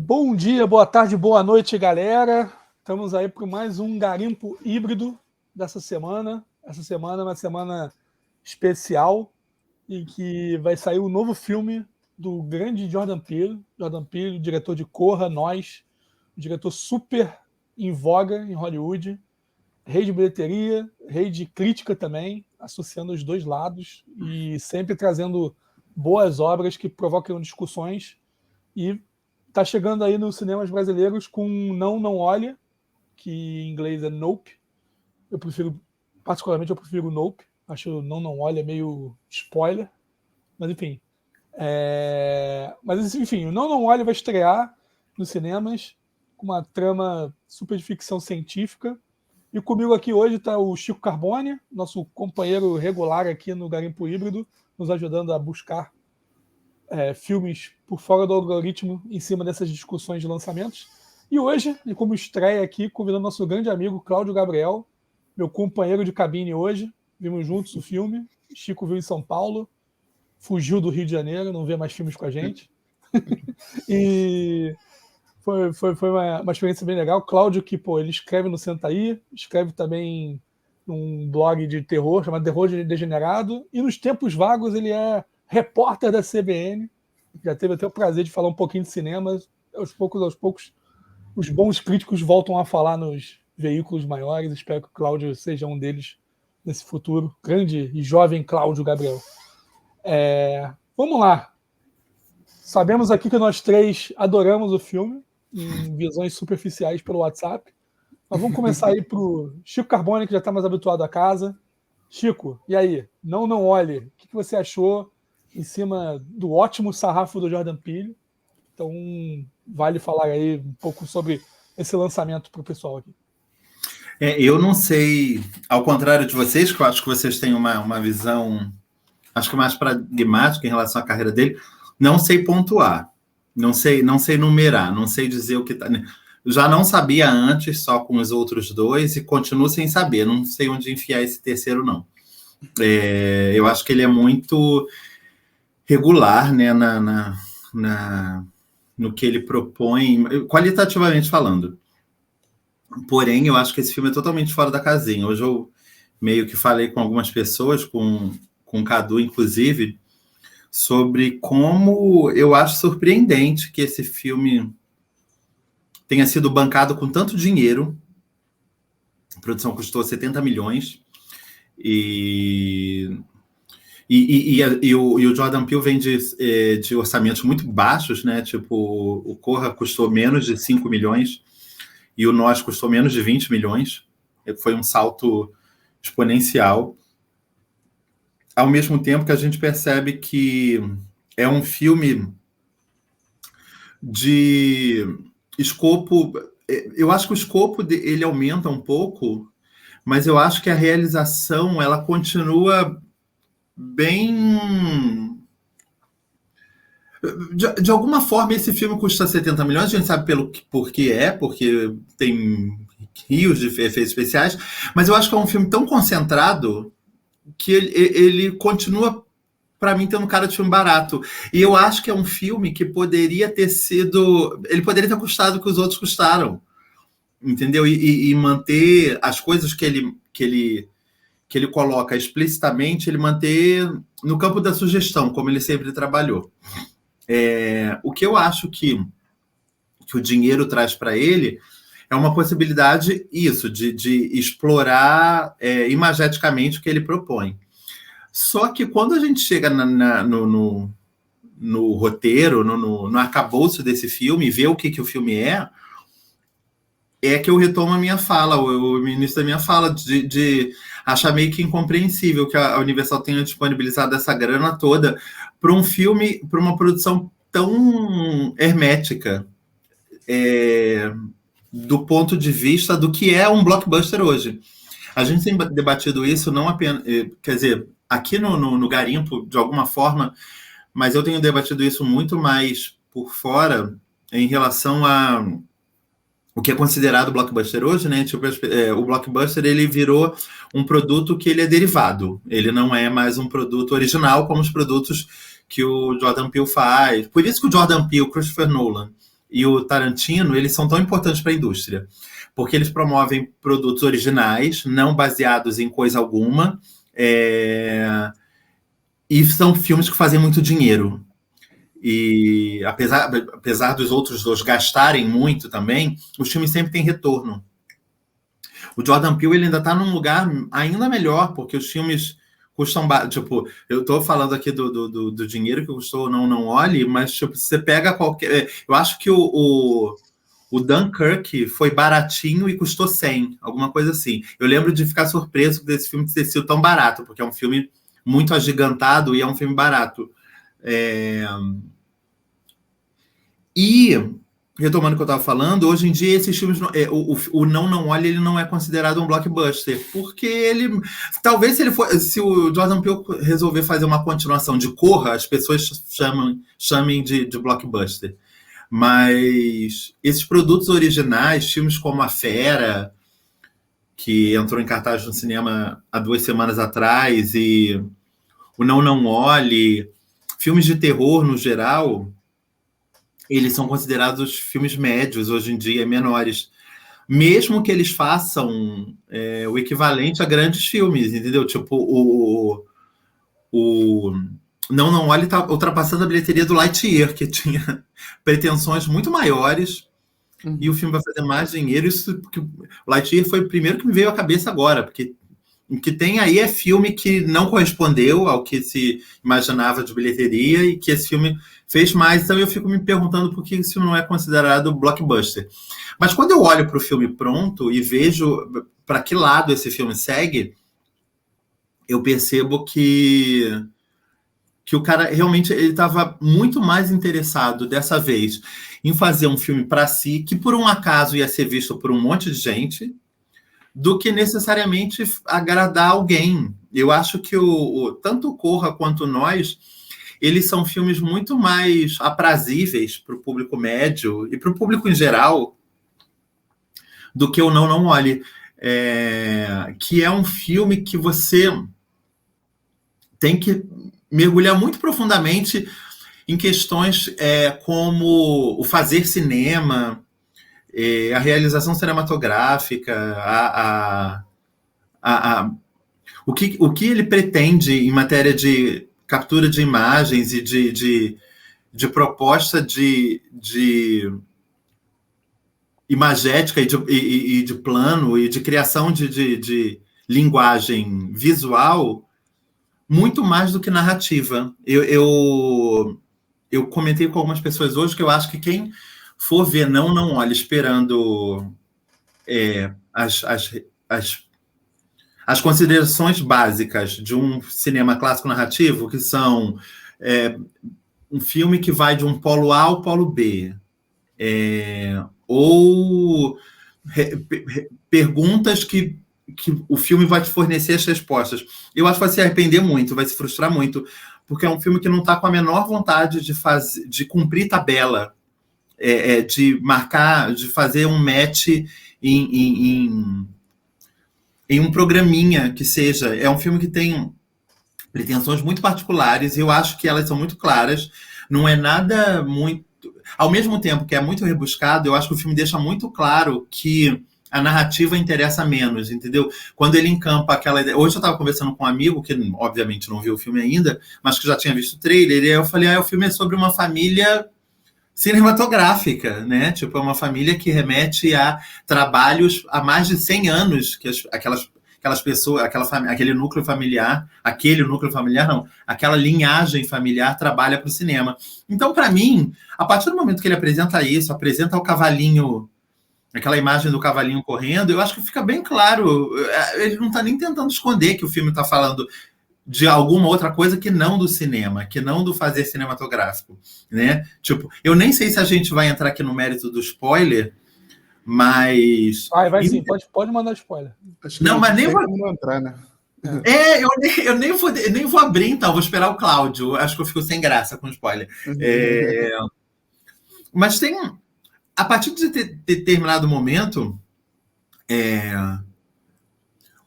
Bom dia, boa tarde, boa noite, galera. Estamos aí para mais um garimpo híbrido dessa semana. Essa semana é uma semana especial em que vai sair o novo filme do grande Jordan Peele. Jordan Peele, diretor de Corra, Nós, um diretor super em voga em Hollywood, rei de bilheteria, rei de crítica também, associando os dois lados e sempre trazendo boas obras que provocam discussões. E tá chegando aí nos cinemas brasileiros com Não Olha, que em inglês é Nope. Particularmente eu prefiro Nope. Acho Não Olha meio spoiler. Mas enfim. Mas enfim, o Não Olha vai estrear nos cinemas com uma trama super de ficção científica. E comigo aqui hoje está o Chico Carbone, nosso companheiro regular aqui no Garimpo Híbrido, nos ajudando a buscar filmes por fora do algoritmo em cima dessas discussões de lançamentos. E hoje, e como estreia aqui, convidando nosso grande amigo Cláudio Gabriel, meu companheiro de cabine hoje. Vimos juntos o filme. Chico viu em São Paulo, fugiu do Rio de Janeiro, não vê mais filmes com a gente. E foi uma experiência bem legal. Cláudio, que ele escreve no Sentaí, escreve também num blog de terror chamado Terror Degenerado, e nos tempos vagos ele é repórter da CBN, já teve até o prazer de falar um pouquinho de cinema. Aos poucos, os bons críticos voltam a falar nos veículos maiores. Espero que o Cláudio seja um deles nesse futuro. Grande e jovem Cláudio Gabriel. Vamos lá. Sabemos aqui que nós três adoramos o filme, em visões superficiais pelo WhatsApp. Mas vamos começar aí pro Chico Carbone, que já está mais habituado à casa. Chico, e aí? Não Olhe. O que você achou em cima do ótimo sarrafo do Jordan Peele? Então, vale falar aí um pouco sobre esse lançamento para o pessoal aqui. Eu não sei, ao contrário de vocês, que eu acho que vocês têm uma visão, acho que mais pragmática em relação à carreira dele, não sei pontuar, não sei numerar, não sei dizer o que está... Já não sabia antes, só com os outros dois, e continuo sem saber, não sei onde enfiar esse terceiro, não. Eu acho que ele é muito regular, né, no que ele propõe, qualitativamente falando. Porém, eu acho que esse filme é totalmente fora da casinha. Hoje eu meio que falei com algumas pessoas, com o Cadu, inclusive, sobre como eu acho surpreendente que esse filme tenha sido bancado com tanto dinheiro. A produção custou 70 milhões. E o Jordan Peele vem de orçamentos muito baixos, né? Tipo, o Corra custou menos de 5 milhões e o Nós custou menos de 20 milhões. Foi um salto exponencial. Ao mesmo tempo que a gente percebe que é um filme de escopo... Eu acho que o escopo ele aumenta um pouco, mas eu acho que a realização ela continua bem... De alguma forma, esse filme custa 70 milhões, a gente sabe porque tem rios de efeitos especiais, mas eu acho que é um filme tão concentrado que ele continua, para mim, tendo cara de filme barato. E eu acho que é um filme que poderia ter sido... Ele poderia ter custado o que os outros custaram, entendeu? E manter as coisas que ele coloca explicitamente, ele manter no campo da sugestão, como ele sempre trabalhou. O que eu acho que o dinheiro traz para ele é uma possibilidade, isso, de explorar imageticamente o que ele propõe. Só que quando a gente chega no roteiro, no arcabouço desse filme, e vê o que o filme é que eu retomo a minha fala, o início da minha fala, de achar meio que incompreensível que a Universal tenha disponibilizado essa grana toda para um filme, para uma produção tão hermética, do ponto de vista do que é um blockbuster hoje. A gente tem debatido isso não apenas... Quer dizer, aqui no Garimpo, de alguma forma, mas eu tenho debatido isso muito mais por fora em relação a o que é considerado blockbuster hoje, né? Tipo, o blockbuster ele virou um produto que ele é derivado. Ele não é mais um produto original como os produtos que o Jordan Peele faz. Por isso que o Jordan Peele, Christopher Nolan e o Tarantino, eles são tão importantes para a indústria, porque eles promovem produtos originais, não baseados em coisa alguma, e são filmes que fazem muito dinheiro. E apesar dos outros dois gastarem muito também, os filmes sempre têm retorno. O Jordan Peele ele ainda está num lugar ainda melhor, porque os filmes custam... Tipo, eu estou falando aqui do dinheiro que custou Não Olhe, mas tipo, você pega qualquer... Eu acho que o Dunkirk foi baratinho e custou 100, alguma coisa assim. Eu lembro de ficar surpreso desse filme ter sido tão barato, porque é um filme muito agigantado e é um filme barato. E, retomando o que eu estava falando, hoje em dia esses filmes... o Não Olhe, ele não é considerado um blockbuster, porque ele... Talvez se o Jordan Peele resolver fazer uma continuação de Corra, as pessoas chamem de blockbuster. Mas esses produtos originais, filmes como A Fera, que entrou em cartaz no cinema há 2 semanas atrás, e o Não Olhe, filmes de terror no geral, eles são considerados filmes médios hoje em dia, menores. Mesmo que eles façam o equivalente a grandes filmes, entendeu? Tipo, o Não Olhe está ultrapassando a bilheteria do Lightyear, que tinha pretensões muito maiores, e o filme vai fazer mais dinheiro. Isso porque o Lightyear foi o primeiro que me veio à cabeça agora, porque o que tem aí é filme que não correspondeu ao que se imaginava de bilheteria e que esse filme fez mais. Então eu fico me perguntando por que esse filme não é considerado blockbuster. Mas quando eu olho para o filme pronto e vejo para que lado esse filme segue, eu percebo que o cara realmente estava muito mais interessado dessa vez em fazer um filme para si, que por um acaso ia ser visto por um monte de gente, do que necessariamente agradar alguém. Eu acho que tanto o Corra quanto Nós, eles são filmes muito mais aprazíveis para o público médio e para o público em geral do que o Não Olhe, que é um filme que você tem que mergulhar muito profundamente em questões como o fazer cinema, a realização cinematográfica, o que ele pretende em matéria de captura de imagens e de proposta de imagética e de plano e de criação de linguagem visual, muito mais do que narrativa. Eu comentei com algumas pessoas hoje que eu acho que quem for ver Não Olhe esperando as considerações básicas de um cinema clássico narrativo, que são um filme que vai de um polo A ao polo B, ou perguntas que o filme vai te fornecer as respostas. Eu acho que vai se arrepender muito, vai se frustrar muito, porque é um filme que não está com a menor vontade de cumprir tabela, de marcar, de fazer um match em um programinha que seja. É um filme que tem pretensões muito particulares, e eu acho que elas são muito claras. Não é nada muito... Ao mesmo tempo que é muito rebuscado, eu acho que o filme deixa muito claro que a narrativa interessa menos, entendeu? Quando ele encampa aquela ideia... Hoje eu estava conversando com um amigo, que obviamente não viu o filme ainda, mas que já tinha visto o trailer, e eu falei, o filme é sobre uma família cinematográfica, né? Tipo, é uma família que remete a trabalhos há mais de 100 anos, que aquelas pessoas, aquele núcleo familiar, aquela linhagem familiar trabalha para o cinema. Então, para mim, a partir do momento que ele apresenta isso, apresenta o cavalinho, aquela imagem do cavalinho correndo, eu acho que fica bem claro. Ele não está nem tentando esconder que o filme está falando de alguma outra coisa que não do cinema, que não do fazer cinematográfico, né? Tipo, eu nem sei se a gente vai entrar aqui no mérito do spoiler, mas... Vai sim, pode mandar spoiler. Não, mas nem vou... Não entrar, né? Eu nem vou abrir, então, vou esperar o Cláudio. Acho que eu fico sem graça com spoiler. Mas tem... A partir de determinado momento...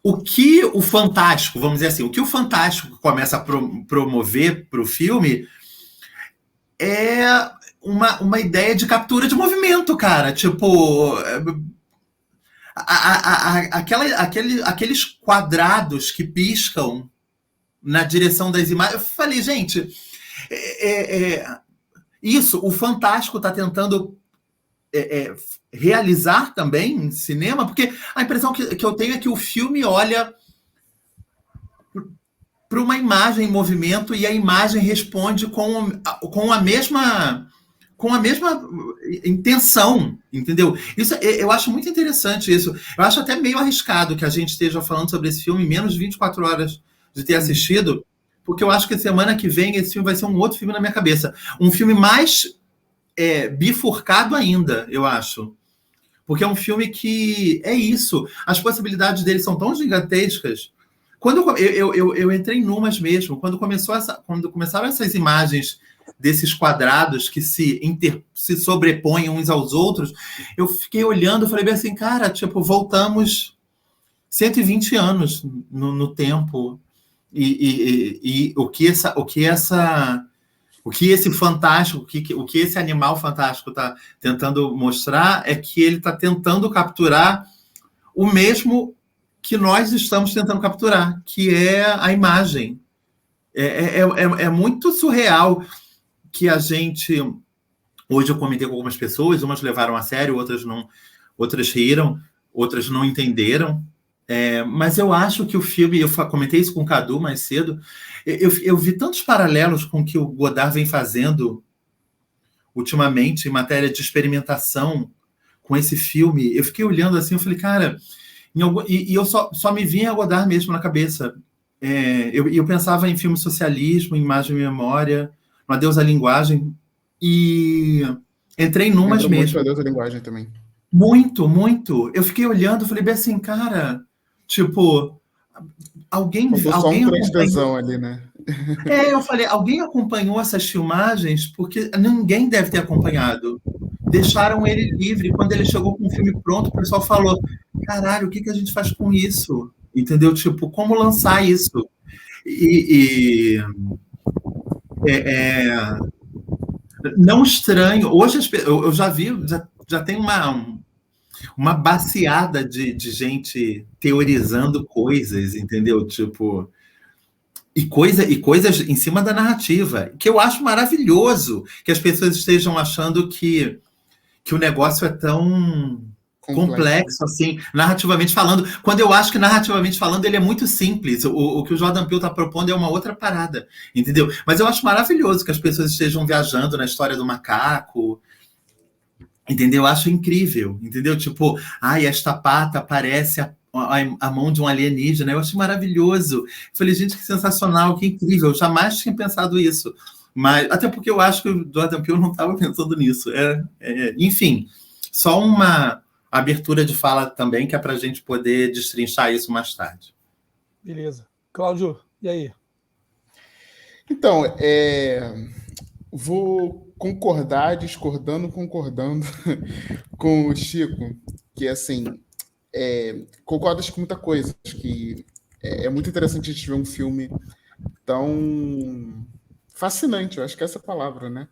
O que o Fantástico, vamos dizer assim, o que o Fantástico começa a promover para o filme uma ideia de captura de movimento, cara. Tipo, aqueles quadrados que piscam na direção das imagens. Eu falei, gente, isso, o Fantástico está tentando realizar também em cinema, porque a impressão que eu tenho é que o filme olha para uma imagem em movimento e a imagem responde com a mesma intenção, entendeu? Isso eu acho muito interessante isso. Eu acho até meio arriscado que a gente esteja falando sobre esse filme em menos de 24 horas de ter assistido, porque eu acho que semana que vem esse filme vai ser um outro filme na minha cabeça. Um filme mais bifurcado ainda, eu acho. Porque é um filme que é isso. As possibilidades dele são tão gigantescas. Quando eu entrei numas mesmo, quando começaram essas imagens desses quadrados que se sobrepõem uns aos outros, eu fiquei olhando e falei bem assim, cara, tipo, voltamos 120 anos no tempo. E o que esse fantástico, o que esse animal fantástico está tentando mostrar é que ele está tentando capturar o mesmo que nós estamos tentando capturar, que é a imagem. É muito surreal que a gente... Hoje eu comentei com algumas pessoas, umas levaram a sério, outras não, outras riram, outras não entenderam. Mas eu acho que o filme, eu comentei isso com o Cadu mais cedo, eu vi tantos paralelos com o que o Godard vem fazendo ultimamente em matéria de experimentação com esse filme. Eu fiquei olhando assim, eu falei, cara... E eu só me vinha a Godard mesmo na cabeça. Eu pensava em filme socialismo, em imagem e memória, no Adeus à Linguagem, e entrei numas Lembra mesmo. muito Adeus à Linguagem também. Muito, muito. Eu fiquei olhando, falei bem assim, cara, tipo, alguém Só um trem de acompanhou... tesão ali, né? Eu falei, alguém acompanhou essas filmagens? Porque ninguém deve ter acompanhado. Deixaram ele livre. Quando ele chegou com o filme pronto, o pessoal falou, caralho, o que a gente faz com isso? Entendeu? Tipo, como lançar isso? Não estranho. Hoje eu já vi, já tem uma baciada de gente teorizando coisas, entendeu? Tipo... E coisas em cima da narrativa, que eu acho maravilhoso que as pessoas estejam achando que o negócio é tão complexo assim, narrativamente falando, quando eu acho que narrativamente falando ele é muito simples. O que o Jordan Peele está propondo é uma outra parada, entendeu? Mas eu acho maravilhoso que as pessoas estejam viajando na história do macaco, entendeu? Eu acho incrível, entendeu? Tipo, esta pata parece a mão de um alienígena. Eu achei maravilhoso. Eu falei, gente, que sensacional, que incrível. Eu jamais tinha pensado isso. Mas, até porque eu acho que o Jordan Peele não estava pensando nisso. Enfim, só uma abertura de fala também, que é para a gente poder destrinchar isso mais tarde. Beleza. Cláudio, e aí? Então, vou concordar, discordando, concordando com o Chico, que assim, concordo com muita coisa. Acho que é muito interessante a gente ver um filme tão fascinante, eu acho que é essa palavra, né?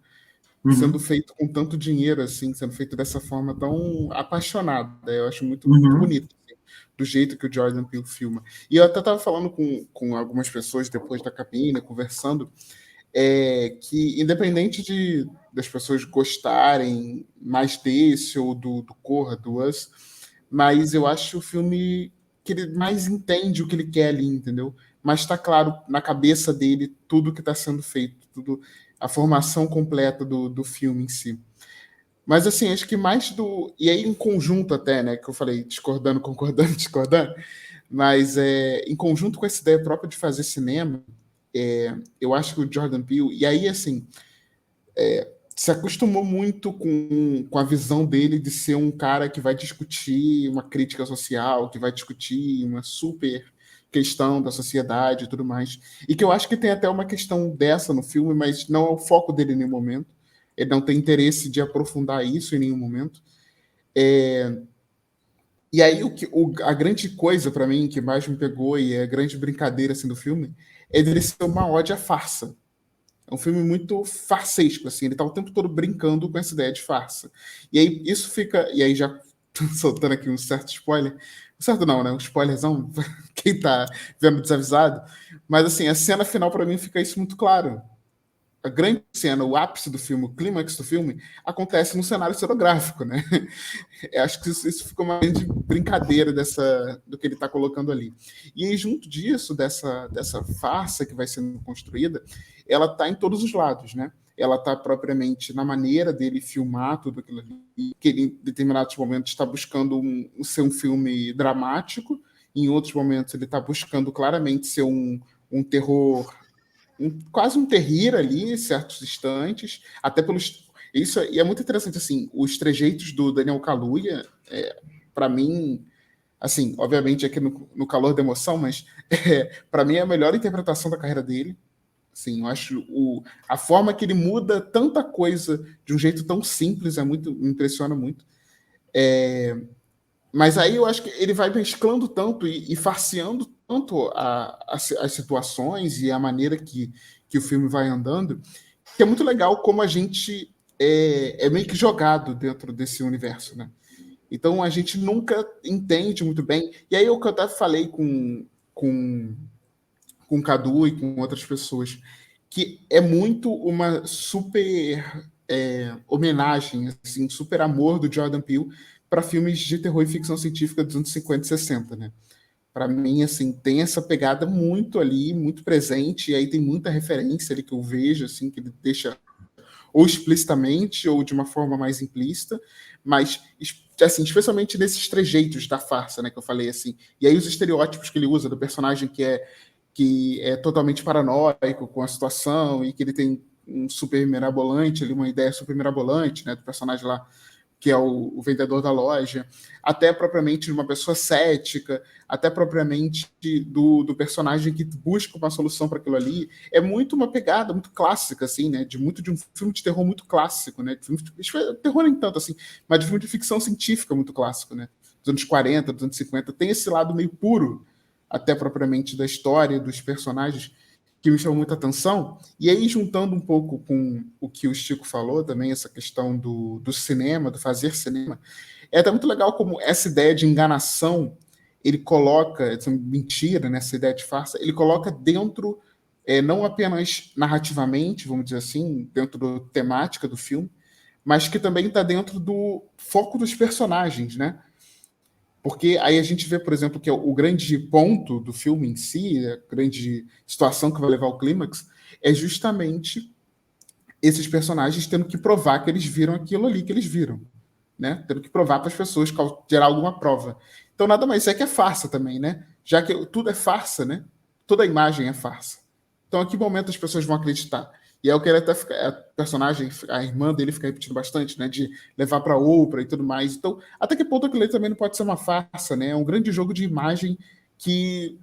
Sendo feito com tanto dinheiro, assim, sendo feito dessa forma tão apaixonada. Eu acho muito, muito bonito, assim, do jeito que o Jordan Peele filma. E eu até estava falando com algumas pessoas depois da cabine, conversando, que independente das pessoas gostarem mais desse ou do Corra, do Us, mas eu acho o filme que ele mais entende o que ele quer ali, entendeu? Mas está claro na cabeça dele tudo que está sendo feito, tudo, a formação completa do filme em si. Mas assim, acho que mais e aí em conjunto até, né, que eu falei discordando, concordando, discordando, mas em conjunto com essa ideia própria de fazer cinema, eu acho que o Jordan Peele, e aí assim, se acostumou muito com a visão dele de ser um cara que vai discutir uma crítica social, que vai discutir uma super questão da sociedade e tudo mais. E que eu acho que tem até uma questão dessa no filme, mas não é o foco dele em nenhum momento. Ele não tem interesse de aprofundar isso em nenhum momento. E aí a grande coisa para mim que mais me pegou e é a grande brincadeira assim, do filme é dele ser uma ode à farsa. É um filme muito farsesco, assim, ele tá o tempo todo brincando com essa ideia de farsa. E aí isso fica, e aí já soltando aqui um certo spoiler, certo não, né? Um spoilerzão, quem tá vendo desavisado, mas assim, a cena final para mim fica isso muito claro. A grande cena, o ápice do filme, o clímax do filme, acontece no cenário cenográfico, né? Eu acho que isso ficou uma grande brincadeira do que ele está colocando ali. E aí, junto disso, dessa farsa que vai sendo construída, ela está em todos os lados, né? Ela está propriamente na maneira dele filmar tudo aquilo ali, que ele, em determinados momentos, está buscando ser um filme dramático, em outros momentos ele está buscando claramente ser um terror, quase um terrir ali, em certos instantes, até pelos... Isso, e é muito interessante, assim, os trejeitos do Daniel Kaluuya, para mim, assim, obviamente aqui no calor da emoção, mas para mim é a melhor interpretação da carreira dele. Assim, eu acho a forma que ele muda tanta coisa de um jeito tão simples me impressiona muito. Mas aí eu acho que ele vai mesclando tanto e farseando tanto as situações e a maneira que o filme vai andando, que é muito legal como a gente é meio que jogado dentro desse universo, né? Então a gente nunca entende muito bem. E aí o que eu até falei com o Cadu e com outras pessoas, que é muito uma super homenagem, assim, super amor do Jordan Peele para filmes de terror e ficção científica dos anos 50 e 60, né? Para mim, assim, tem essa pegada muito ali, muito presente, e aí tem muita referência ali que eu vejo, assim, que ele deixa ou explicitamente ou de uma forma mais implícita, mas assim, especialmente nesses trejeitos da farsa, né, que eu falei assim. E aí os estereótipos que ele usa do personagem que é totalmente paranoico com a situação e que ele tem um super mirabolante, ali, uma ideia super mirabolante, né, do personagem lá que é o vendedor da loja, até propriamente de uma pessoa cética, até propriamente do personagem que busca uma solução para aquilo ali. É muito uma pegada muito clássica, assim, né? De um filme de terror muito clássico, né? Terror nem tanto, assim, mas de filme de ficção científica muito clássico, né? Dos anos 40, dos anos 50. Tem esse lado meio puro, até propriamente da história, dos personagens, que me chamou muita atenção. E aí, juntando um pouco com o que o Chico falou também, essa questão do cinema, do fazer cinema, é até muito legal como essa ideia de enganação, ele coloca, essa mentira, né, essa ideia de farsa, ele coloca dentro, não apenas narrativamente, vamos dizer assim, dentro da temática do filme, mas que também está dentro do foco dos personagens, né? Porque aí a gente vê, por exemplo, que o grande ponto do filme em si, a grande situação que vai levar ao clímax, é justamente esses personagens tendo que provar que eles viram aquilo ali que eles viram, né? Tendo que provar para as pessoas, gerar alguma prova. Então, nada mais é que é farsa também, né? Já que tudo é farsa, né? Toda imagem é farsa. Então, a que momento as pessoas vão acreditar? E é o que ele até a personagem, a irmã dele fica repetindo bastante, né? De levar para Oprah e tudo mais. Então, até que ponto aquilo também não pode ser uma farsa, né? É um grande jogo de imagem que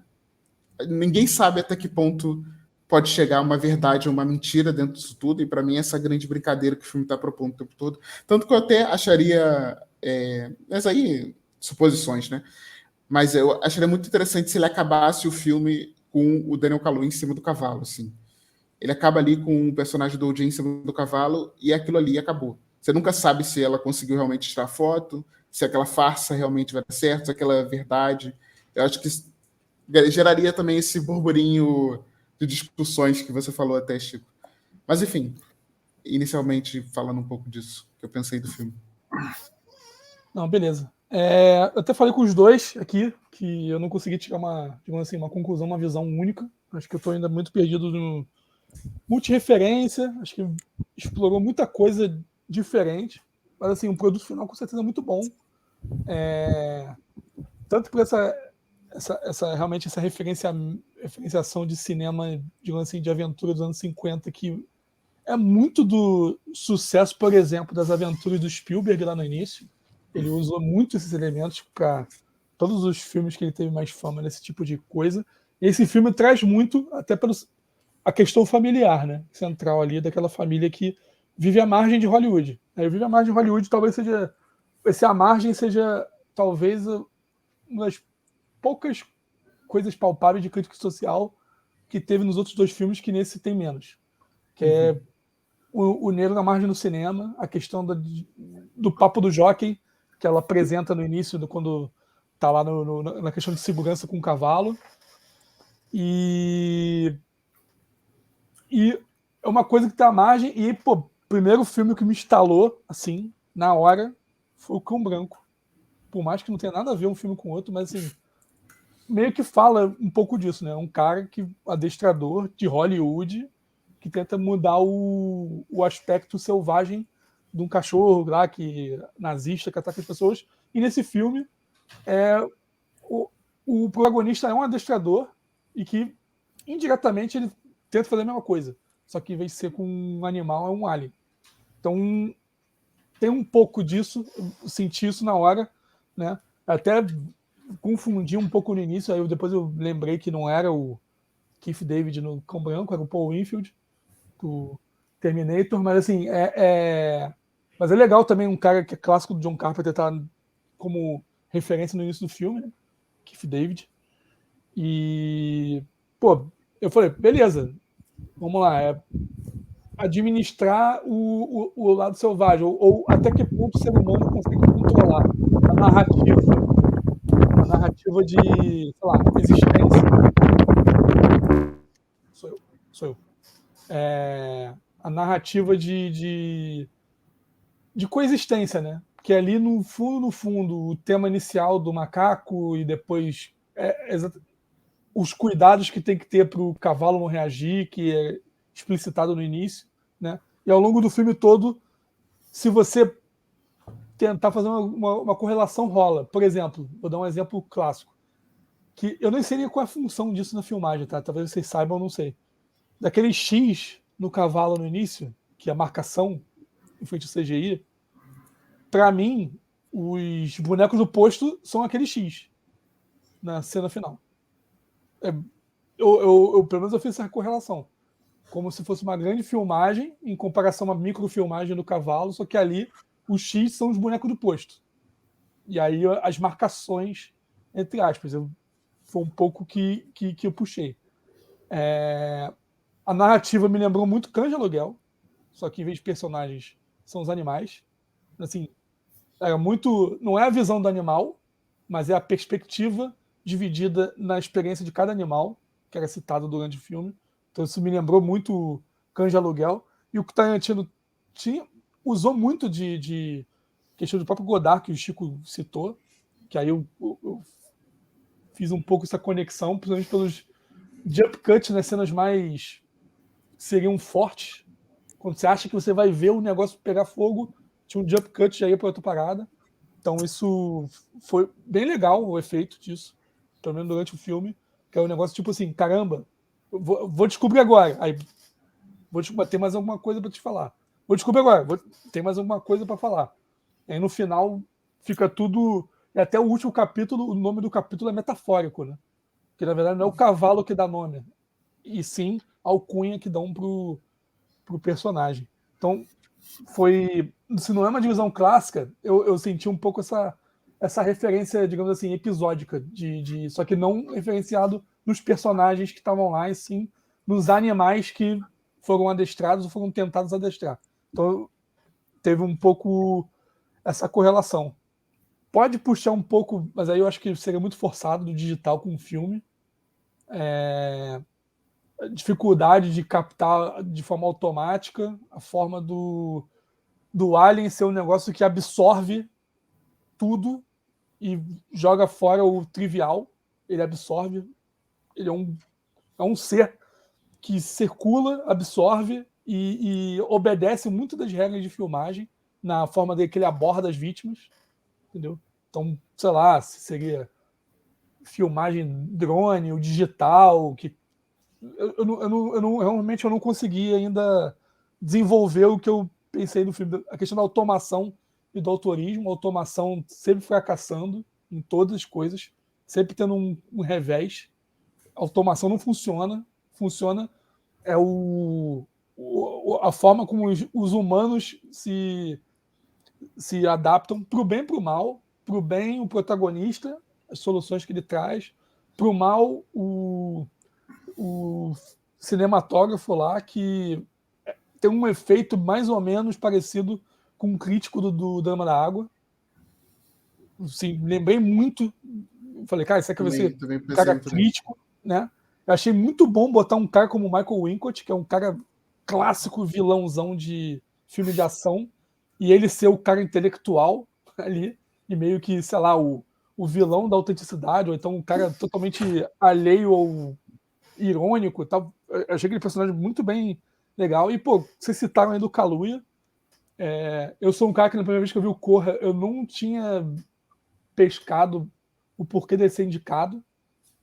ninguém sabe até que ponto pode chegar uma verdade ou uma mentira dentro disso tudo. E para mim, essa grande brincadeira que o filme está propondo o tempo todo. Tanto que eu até acharia. Mas aí, suposições, né? Mas eu acharia muito interessante se ele acabasse o filme com o Daniel Kaluuya em cima do cavalo, assim. Ele acaba ali com o personagem do O.J. em cima do cavalo e aquilo ali acabou. Você nunca sabe se ela conseguiu realmente tirar foto, se aquela farsa realmente vai dar certo, se aquela é verdade. Eu acho que geraria também esse burburinho de discussões que você falou até, Chico. Mas, enfim, inicialmente falando um pouco disso, que eu pensei do filme. Não, beleza. Eu até falei com os dois aqui que eu não consegui tirar digamos assim, uma conclusão, uma visão única. Acho que eu estou ainda muito perdido no multireferência. Acho que explorou muita coisa diferente. Mas assim, o produto final com certeza é muito bom. Tanto por realmente essa referenciação de cinema, digamos assim, de aventura dos anos 50, que é muito do sucesso, por exemplo, das aventuras do Spielberg lá no início. Ele usou muito esses elementos para todos os filmes que ele teve mais fama nesse tipo de coisa. E esse filme traz muito, até a questão familiar, né? Central ali, daquela família que vive à margem de Hollywood. Vive à margem de Hollywood, talvez seja... a margem seja, talvez, uma das poucas coisas palpáveis de crítica social que teve nos outros dois filmes, que nesse tem menos. que é o negro na margem do cinema, a questão do papo do jockey, que ela apresenta no início, quando tá lá na questão de segurança com o cavalo. E é uma coisa que tá à margem. E, pô, primeiro filme que me instalou, assim, na hora, foi o Cão Branco. Por mais que não tenha nada a ver um filme com o outro, mas, assim, meio que fala um pouco disso, né? Um cara adestrador de Hollywood, que tenta mudar o aspecto selvagem de um cachorro lá, nazista, que ataca as pessoas. E nesse filme, o protagonista é um adestrador e que, indiretamente, ele tenta fazer a mesma coisa. Só que, em vez de ser com um animal, é um alien. Então, tem um pouco disso, eu senti isso na hora, né? Até confundi um pouco no início, aí depois eu lembrei que não era o Keith David no Cão Branco, era o Paul Winfield, do Terminator, mas assim, mas é legal também um cara que é clássico do John Carpenter tá como referência no início do filme, né? Keith David. E, pô, eu falei, beleza, vamos lá, administrar o lado selvagem, ou até que ponto o ser humano consegue controlar a narrativa de, sei lá, existência. Sou eu. A narrativa de coexistência, né? Porque ali no fundo, o tema inicial do macaco e depois os cuidados que tem que ter para o cavalo não reagir, que é explicitado no início, né? E ao longo do filme todo, se você tentar fazer uma correlação, rola. Por exemplo, vou dar um exemplo clássico, que eu nem sei nem qual é a função disso na filmagem, tá? Talvez vocês saibam, eu não sei. Daquele X no cavalo no início, que é a marcação em frente ao CGI, para mim, os bonecos do posto são aquele X na cena final. Pelo menos eu fiz essa correlação. Como se fosse uma grande filmagem em comparação a uma microfilmagem do cavalo, só que ali os X são os bonecos do posto. E aí as marcações, entre aspas, foi um pouco que eu puxei. A narrativa me lembrou muito Cães de Aluguel, só que em vez de personagens são os animais. Assim, não é a visão do animal, mas é a perspectiva dividida na experiência de cada animal, que era citado durante o filme. Então isso me lembrou muito Cães de Aluguel. E o que Tarantino usou muito de questão do próprio Godard, que o Chico citou, que aí eu fiz um pouco essa conexão, principalmente pelos jump cuts nas cenas mais seriam fortes. Quando você acha que você vai ver o negócio pegar fogo, tinha um jump cut já ia para outra parada. Então isso foi bem legal, o efeito disso, pelo menos durante o filme, que é um negócio tipo assim, caramba, vou descobrir agora, aí ter mais alguma coisa para te falar. Vou descobrir agora, tem mais alguma coisa para falar. Aí no final fica tudo, e até o último capítulo, o nome do capítulo é metafórico, né? Que na verdade não é o cavalo que dá nome, e sim a alcunha que dão pro personagem. Então, se não é uma divisão clássica, eu senti um pouco essa referência, digamos assim, episódica, só que não referenciado nos personagens que estavam lá, e sim nos animais que foram adestrados ou foram tentados adestrar. Então, teve um pouco essa correlação. Pode puxar um pouco, mas aí eu acho que seria muito forçado do digital com o filme. Dificuldade de captar de forma automática, a forma do Alien ser um negócio que absorve tudo e joga fora o trivial. Ele absorve. Ele é um ser que circula, absorve e obedece muito das regras de filmagem na forma que ele aborda as vítimas. Entendeu? Então, sei lá, se seria filmagem drone ou digital, que realmente eu não consegui ainda desenvolver o que eu pensei no filme. A questão da automação e do autorismo, a automação sempre fracassando em todas as coisas, sempre tendo um revés. A automação não funciona. Funciona a forma como os humanos se adaptam para o bem e para o mal. Para o bem, o protagonista, as soluções que ele traz. Para o mal, o cinematógrafo lá, que tem um efeito mais ou menos parecido com um crítico do Dama da Água. Assim, lembrei muito. Falei, cara, isso aqui vai ser um cara crítico, né? Eu achei muito bom botar um cara como o Michael Wincott, que é um cara clássico vilãozão de filme de ação, e ele ser o cara intelectual ali, e meio que, sei lá, o vilão da autenticidade, ou então um cara totalmente alheio ou irônico e tal. Eu achei aquele personagem muito bem legal. E, pô, vocês citaram aí do Kaluuya. Eu sou um cara que na primeira vez que eu vi o Corra, eu não tinha pescado o porquê dele ser indicado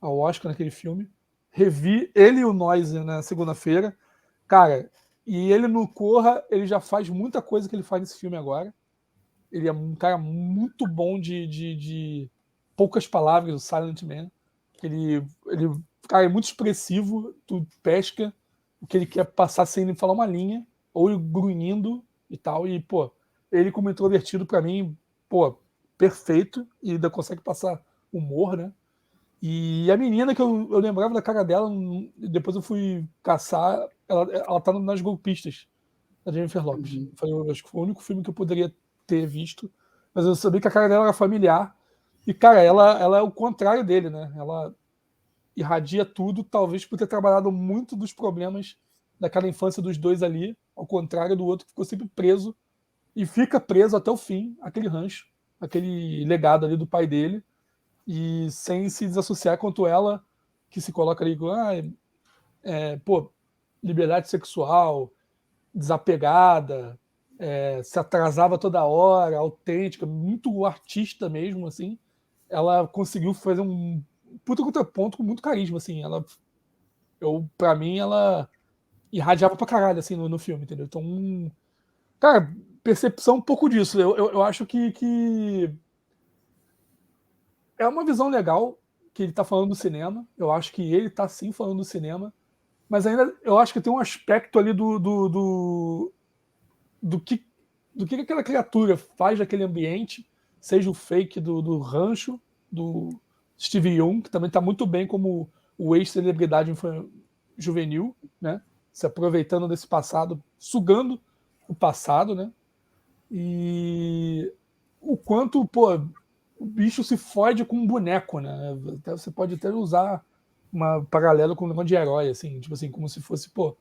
ao Oscar naquele filme. Revi ele e o Noise na segunda-feira. Cara, e ele no Corra, ele já faz muita coisa que ele faz nesse filme agora. Ele é um cara muito bom de poucas palavras, o Silent Man. Ele cara, é muito expressivo, tu pesca o que ele quer passar sem ele falar uma linha, ou grunhindo e tal. E, pô, ele como introvertido, pra mim, pô, perfeito, e ainda consegue passar humor, né? E a menina que eu lembrava da cara dela, depois eu fui caçar, ela tá nas Golpistas, da Jennifer Lopez. Eu acho que foi o único filme que eu poderia ter visto, mas eu sabia que a cara dela era familiar, e, cara, ela é o contrário dele, né? Ela irradia tudo, talvez por ter trabalhado muito dos problemas daquela infância dos dois ali, ao contrário do outro que ficou sempre preso, e fica preso até o fim, aquele rancho, aquele legado ali do pai dele, e sem se desassociar, quanto ela, que se coloca ali, pô, liberdade sexual, desapegada, se atrasava toda hora, autêntica, muito artista mesmo, assim, ela conseguiu fazer um puta contraponto com muito carisma, assim, pra mim, ela irradiava pra caralho, assim, no filme, entendeu? Então, cara, percepção um pouco disso. Eu acho que é uma visão legal que ele tá falando do cinema. Eu acho que ele tá sim falando do cinema. Mas ainda eu acho que tem um aspecto ali do que aquela criatura faz daquele ambiente, seja o fake do rancho, do Steve Young, que também tá muito bem como o ex-celebridade juvenil, né? Se aproveitando desse passado, sugando o passado, né? E o quanto, pô, o bicho se fode com um boneco, né? Você pode até usar uma paralelo com um negócio de herói, assim, tipo assim, como se fosse, pô,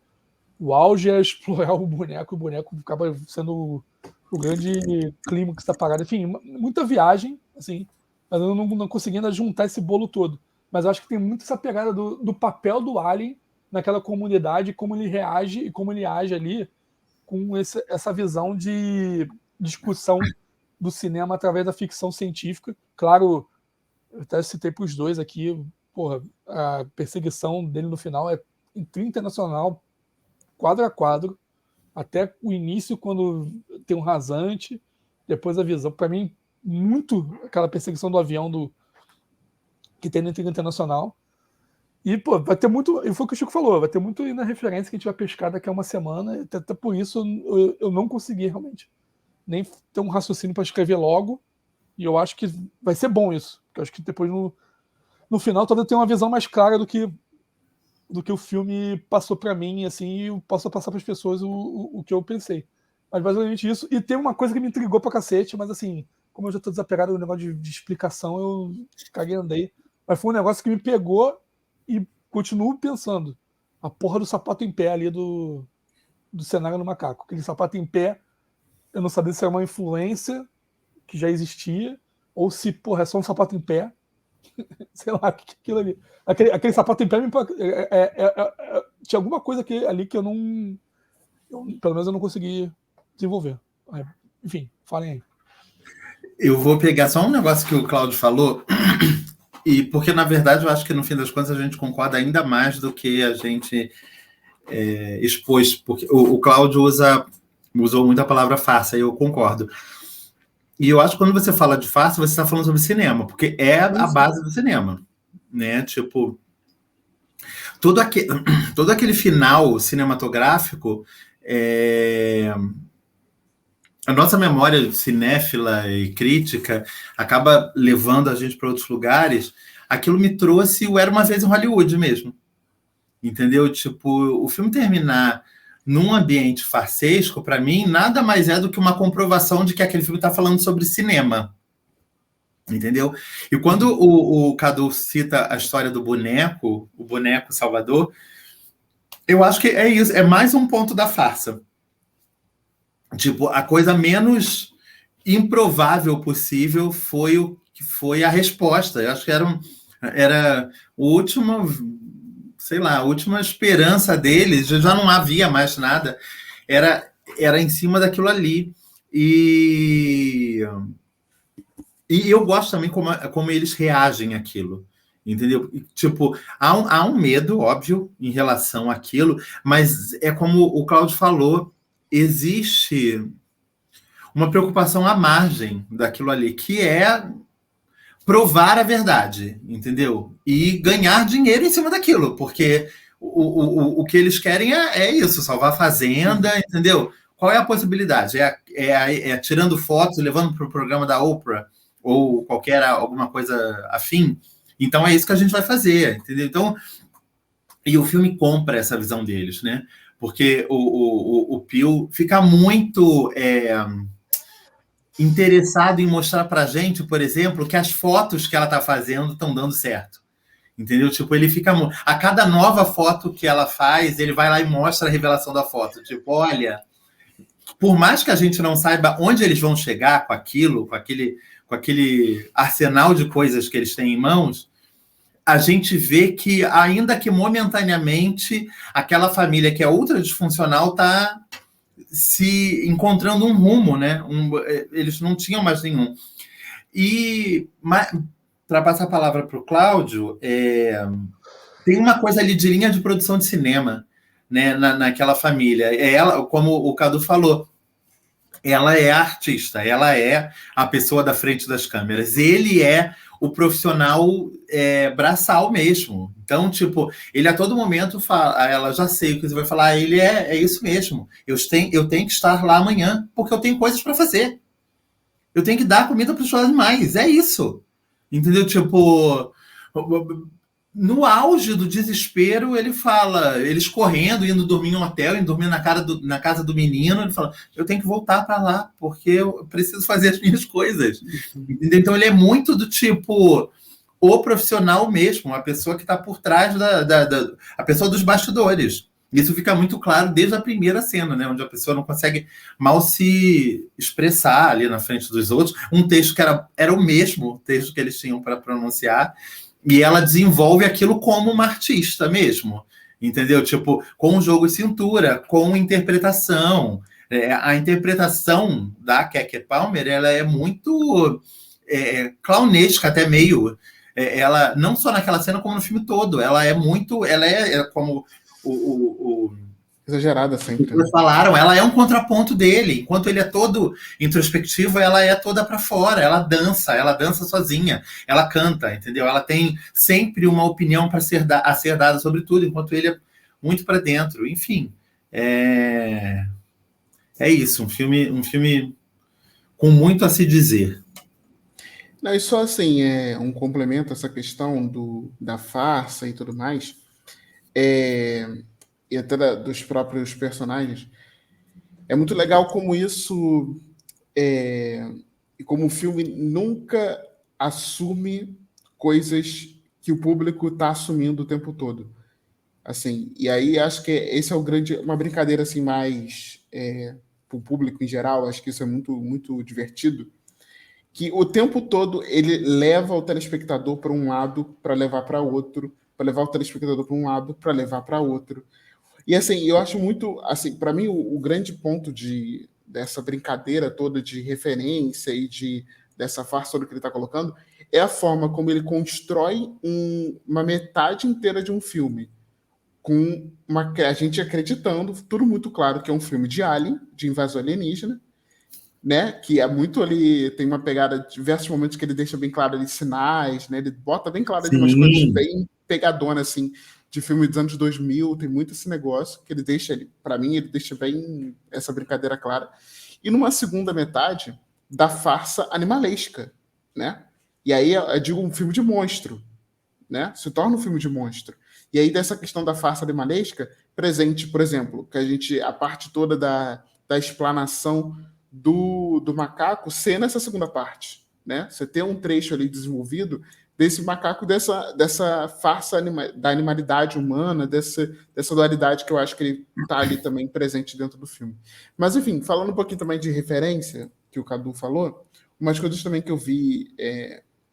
o auge é explorar o boneco acaba sendo o grande clímax da parada. Enfim, muita viagem, assim, mas eu não consegui ainda juntar esse bolo todo. Mas eu acho que tem muito essa pegada do papel do Alien naquela comunidade, como ele reage e como ele age ali com essa visão de discussão do cinema através da ficção científica. Claro, eu até citei para os dois aqui, porra, a perseguição dele no final é internacional, quadro a quadro, até o início, quando tem um rasante, depois a visão. Para mim, muito aquela perseguição do avião que tem no internacional. E, pô, vai ter muito. E foi o que o Chico falou, vai ter muito aí na referência que a gente vai pescar daqui a uma semana. Até por isso eu não consegui realmente nem ter um raciocínio para escrever logo. E eu acho que vai ser bom isso. Porque eu acho que depois no final talvez eu tenha uma visão mais clara do que o filme passou para mim, assim, e eu posso passar para as pessoas o que eu pensei. Mas basicamente isso. E tem uma coisa que me intrigou pra cacete, mas assim, como eu já tô desapegado do negócio de explicação, eu caguei e andei. Mas foi um negócio que me pegou e continuo pensando. A porra do sapato em pé ali do cenário do macaco. Aquele sapato em pé, eu não sabia se era uma influência que já existia, ou se, porra, é só um sapato em pé. Sei lá, o que é aquilo ali. Aquele sapato em pé tinha alguma coisa ali que pelo menos eu não consegui desenvolver. Enfim, falem aí. Eu vou pegar só um negócio que o Cláudio falou, e porque, na verdade, eu acho que, no fim das contas, a gente concorda ainda mais do que a gente expôs, porque o Cláudio usou muito a palavra farsa, e eu concordo. E eu acho que quando você fala de farsa, você está falando sobre cinema, porque é a base do cinema, né? Tipo, todo aquele final cinematográfico, a nossa memória cinéfila e crítica acaba levando a gente para outros lugares. Aquilo me trouxe o Era Uma Vez em Hollywood mesmo, entendeu? Tipo, o filme terminar num ambiente farsesco, para mim, nada mais é do que uma comprovação de que aquele filme está falando sobre cinema. Entendeu? E quando o Cadu cita a história do boneco, o boneco Salvador, eu acho que é isso, é mais um ponto da farsa. Tipo, a coisa menos improvável possível foi a resposta. Eu acho que era o último, sei lá, a última esperança deles, já não havia mais nada, era em cima daquilo ali. E eu gosto também como eles reagem àquilo, entendeu? Tipo, há um medo, óbvio, em relação àquilo, mas é como o Cláudio falou, existe uma preocupação à margem daquilo ali, que é provar a verdade, entendeu? E ganhar dinheiro em cima daquilo, porque o que eles querem é isso, salvar a fazenda, entendeu? Qual é a possibilidade? É tirando fotos, levando para o programa da Oprah, ou alguma coisa afim? Então é isso que a gente vai fazer, entendeu? Então, e o filme compra essa visão deles, né? Porque o Peele fica muito interessado em mostrar pra gente, por exemplo, que as fotos que ela tá fazendo estão dando certo. Entendeu? Tipo, ele fica... A cada nova foto que ela faz, ele vai lá e mostra a revelação da foto. Tipo, olha, por mais que a gente não saiba onde eles vão chegar com aquilo, com aquele arsenal de coisas que eles têm em mãos, a gente vê que, ainda que momentaneamente, aquela família que é ultra disfuncional está se encontrando um rumo, né? Eles não tinham mais nenhum. E, para passar a palavra para o Cláudio, tem uma coisa ali de linha de produção de cinema, né, naquela família. Ela, como o Cadu falou, ela é a artista, ela é a pessoa da frente das câmeras. Ele é o profissional braçal mesmo. Então, tipo, ele a todo momento fala, ela já sei o que você vai falar, ele é isso mesmo. Eu tenho que estar lá amanhã, porque eu tenho coisas para fazer. Eu tenho que dar comida para os animais, é isso. Entendeu? Tipo, no auge do desespero, ele fala, eles correndo, indo dormir em um hotel, indo dormir na casa do menino, ele fala, eu tenho que voltar para lá, porque eu preciso fazer as minhas coisas. Entendeu? Então ele é muito do tipo, o profissional mesmo, a pessoa que está por trás a pessoa dos bastidores. Isso fica muito claro desde a primeira cena, né, onde a pessoa não consegue mal se expressar ali na frente dos outros. Um texto que era o mesmo texto que eles tinham para pronunciar, e ela desenvolve aquilo como uma artista mesmo, entendeu? Tipo, com jogo de cintura, com interpretação. A interpretação da Keke Palmer, ela é muito clownesca, até meio. Ela, não só naquela cena, como no filme todo. Ela é muito... Ela é como exagerada sempre. Eles falaram, ela é um contraponto dele. Enquanto ele é todo introspectivo, ela é toda para fora. Ela dança sozinha, ela canta, entendeu? Ela tem sempre uma opinião a ser dada sobre tudo, enquanto ele é muito para dentro. Enfim, é isso. Um filme com muito a se dizer. Não, e só assim, um complemento a essa questão da farsa e tudo mais, e até dos próprios personagens, é muito legal como isso, e como o filme nunca assume coisas que o público está assumindo o tempo todo. Assim, e aí acho que esse é uma brincadeira assim mais para o público em geral, acho que isso é muito, muito divertido, que o tempo todo ele leva o telespectador para um lado para levar para outro, para levar o telespectador para um lado para levar para outro. E assim, eu acho muito, assim, para mim o grande ponto dessa brincadeira toda de referência e dessa farsa do que ele está colocando é a forma como ele constrói uma metade inteira de um filme, com a gente acreditando, tudo muito claro que é um filme de Alien, de invasão alienígena, né? Que é muito ali, tem uma pegada, diversos momentos que ele deixa bem claro ali sinais, né? Ele bota bem claro ali umas coisas bem pegadonas, assim, de filme dos anos 2000, tem muito esse negócio que ele deixa, para mim, ele deixa bem essa brincadeira clara. E numa segunda metade, da farsa animalesca, né? E aí, eu digo um filme de monstro, né? Se torna um filme de monstro. E aí, dessa questão da farsa animalesca, presente, por exemplo, que a parte toda da explanação do macaco ser nessa segunda parte, né? Você tem um trecho ali desenvolvido desse macaco, dessa farsa da animalidade humana, dessa dualidade que eu acho que ele está ali também presente dentro do filme. Mas, enfim, falando um pouquinho também de referência, que o Cadu falou, umas coisas também que eu vi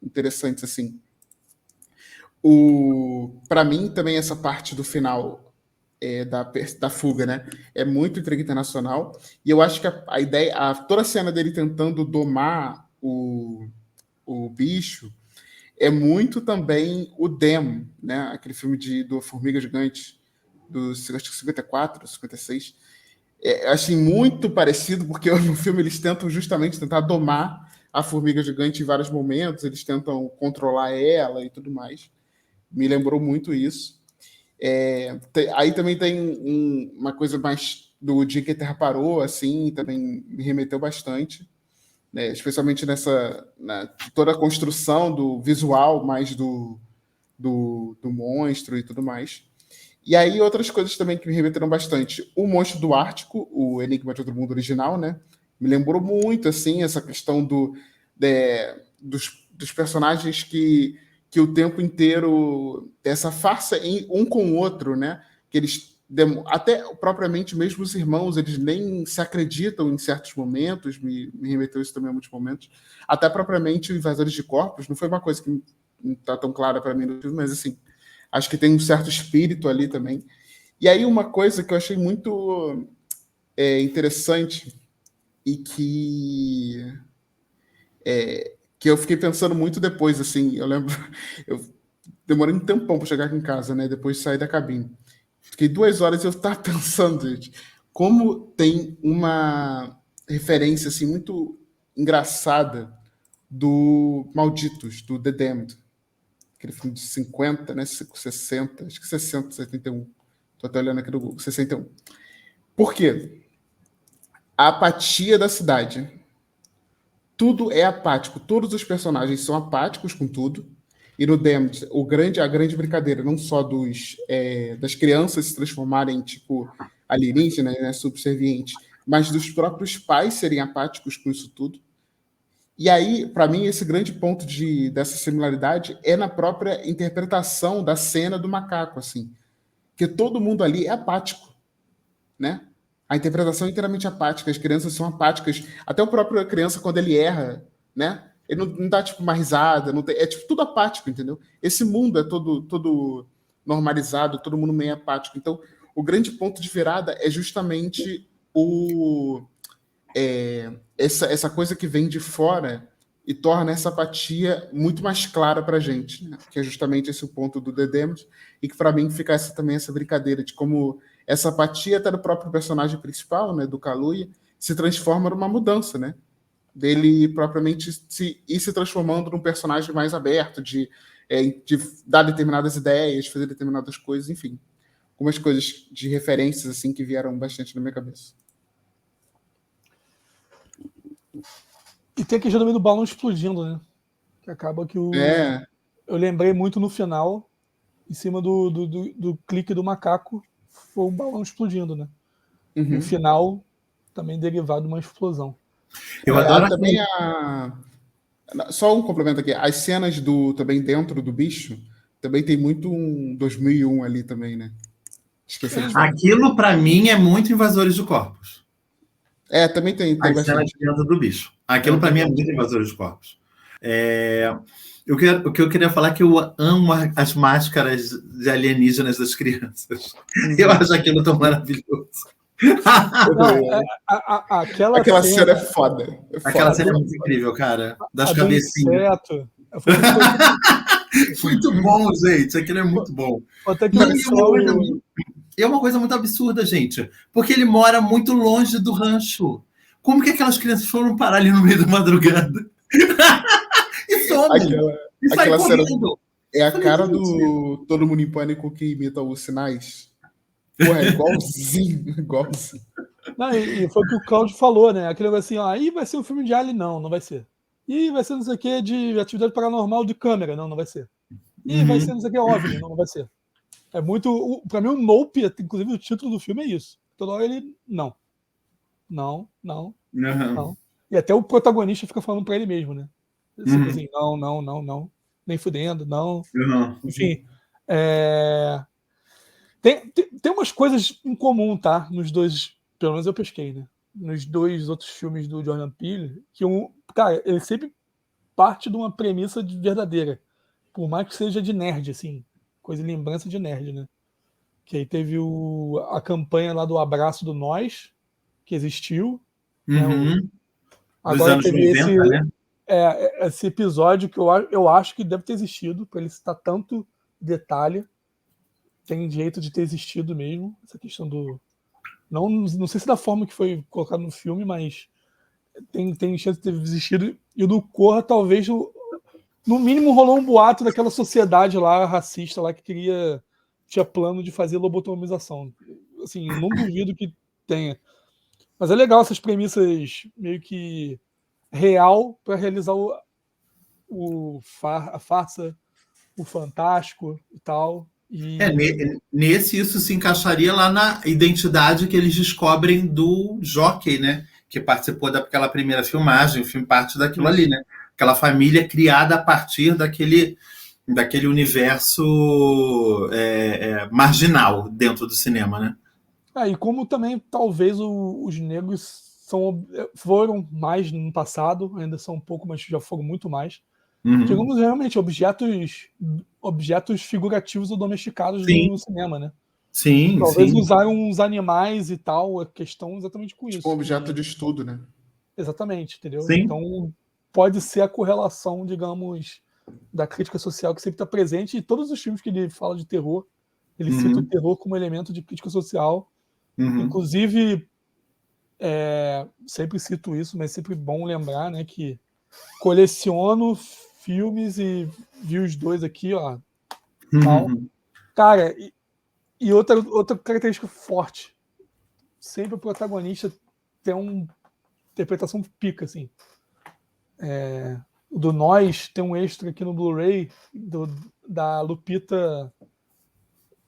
interessantes, assim. Para mim, também, essa parte do final da fuga, né? É muito intriga internacional. E eu acho que a ideia, toda a cena dele tentando domar o bicho é muito também o Dem, né? Aquele filme do Formiga Gigante, acho que 54, 56. Achei muito parecido, porque no filme eles tentam justamente tentar domar a formiga gigante em vários momentos, eles tentam controlar ela e tudo mais. Me lembrou muito isso. Aí também tem uma coisa mais do Dia que a Terra Parou, assim, também me remeteu bastante, né? Especialmente toda a construção do visual, mais do monstro e tudo mais. E aí outras coisas também que me remeteram bastante. O Monstro do Ártico, o Enigma de Outro Mundo original, né? Me lembrou muito, assim, essa questão dos personagens que o tempo inteiro, essa farsa um com o outro, né? Que eles, até propriamente mesmo os irmãos, eles nem se acreditam em certos momentos, me remeteu isso também a muitos momentos. Até propriamente o Invasores de Corpos, não foi uma coisa que não está tão clara para mim no filme, mas assim, acho que tem um certo espírito ali também. E aí uma coisa que eu achei muito interessante e que eu fiquei pensando muito depois, assim, eu lembro, eu demorei um tempão para chegar aqui em casa, né, depois de sair da cabine. Fiquei 2 horas e eu estava pensando, gente, como tem uma referência, assim, muito engraçada do Malditos, do The Damned. Aquele filme de 50, né, 60, acho que 60, 71. Estou até olhando aqui no Google, 61. Por quê? A apatia da cidade. Tudo é apático. Todos os personagens são apáticos com tudo. E no Damned, a grande brincadeira, não só das crianças se transformarem tipo alienígenas, né, subservientes, mas dos próprios pais serem apáticos com isso tudo. E aí, para mim, esse grande ponto dessa similaridade é na própria interpretação da cena do macaco, assim. Que todo mundo ali é apático, né? A interpretação é inteiramente apática, as crianças são apáticas. Até o próprio criança, quando ele erra, né? Ele não dá, tipo, uma risada, é tipo tudo apático, entendeu? Esse mundo é todo normalizado, todo mundo meio apático. Então, o grande ponto de virada é justamente essa coisa que vem de fora e torna essa apatia muito mais clara para a gente, né? Que é justamente esse o ponto do The Damned, e que para mim fica também essa brincadeira de como essa apatia até do próprio personagem principal, né, do Kaluuya, se transforma numa mudança, né? Dele propriamente ir se transformando num personagem mais aberto, de dar determinadas ideias, fazer determinadas coisas, enfim. Algumas coisas de referências assim que vieram bastante na minha cabeça. E tem a questão também do balão explodindo, né? Que acaba que eu lembrei muito no final, em cima do clique do macaco, foi um balão explodindo, né? Uhum. No final, também derivado de uma explosão. Eu adoro também só um complemento aqui. As cenas também dentro do bicho, também tem muito um 2001 ali também, né? Esqueci de falar. Aquilo, para mim, é muito Invasores de Corpos. Também tem as cenas dentro do bicho. Aquilo, para mim, é muito Invasores de Corpos. O que eu queria falar é que eu amo as máscaras de alienígenas das crianças. Eu acho aquilo tão maravilhoso. Aquela cena é foda. Aquela cena é muito incrível, cara. Das cabecinhas. Muito bom, gente. Aquilo é muito bom. E é uma coisa muito absurda, gente. Porque ele mora muito longe do rancho. Como que aquelas crianças foram parar ali no meio da madrugada? E somem. E saem correndo. É a cara do Todo Mundo em Pânico que imita os sinais. Porra, é igualzinho. Não, e foi o que o Claudio falou, né? Aquele assim, ó, aí vai ser um filme de Alien, não vai ser. E vai ser não sei o que de atividade paranormal de câmera, não vai ser. E vai ser não sei o que OVNI, não vai ser. É muito. Pra mim, o Nope, inclusive o título do filme é isso. Toda hora ele. Não. Não, não, Uhum. não. E até o protagonista fica falando pra ele mesmo, né? Sempre Uhum. assim, não, não, não, não. Nem fudendo, não. Uhum. Enfim. é, tem umas coisas em comum, tá? Nos dois. Pelo menos eu pesquei, né? Nos dois outros filmes do Jordan Peele, que cara, ele sempre parte de uma premissa verdadeira. Por mais que seja de nerd, assim. Coisa de lembrança de nerd, né? Que aí teve a campanha lá do Abraço do Nós, que existiu, né? Uhum. Dos Agora anos teve 90, né? esse episódio que eu acho que deve ter existido, para ele citar tanto detalhe. Tem jeito de ter existido mesmo, essa questão do. Não sei se da forma que foi colocado no filme, mas tem chance de ter existido. E o do Corra, talvez, no mínimo, rolou um boato daquela sociedade lá, racista, lá, que tinha plano de fazer lobotomização. Assim, não duvido que tenha. Mas é legal essas premissas meio que real para realizar a farsa, o fantástico e tal. Nesse isso se encaixaria lá na identidade que eles descobrem do Jockey, né? Que participou daquela primeira filmagem, o filme parte daquilo ali, Isso. né? Aquela família criada a partir daquele universo marginal dentro do cinema, né? E como também talvez os negros foram mais no passado, ainda são um pouco, mas já foram muito mais. Uhum. Digamos realmente objetos figurativos ou domesticados Sim, no cinema, né? sim, Talvez sim. usaram uns animais e tal, a questão exatamente com Tipo um isso. objeto de estudo, né? Exatamente, entendeu? Sim. Então pode ser a correlação, digamos, da crítica social que sempre está presente em todos os filmes que ele fala de terror. Ele cita o Uhum. terror como elemento de crítica social. Uhum. Inclusive, sempre cito isso, mas é sempre bom lembrar, né, que coleciono filmes e vi os dois aqui, ó, tal. Uhum. Cara, e outra característica forte, sempre o protagonista tem uma interpretação pica, assim. O do Nós tem um extra aqui no Blu-ray da Lupita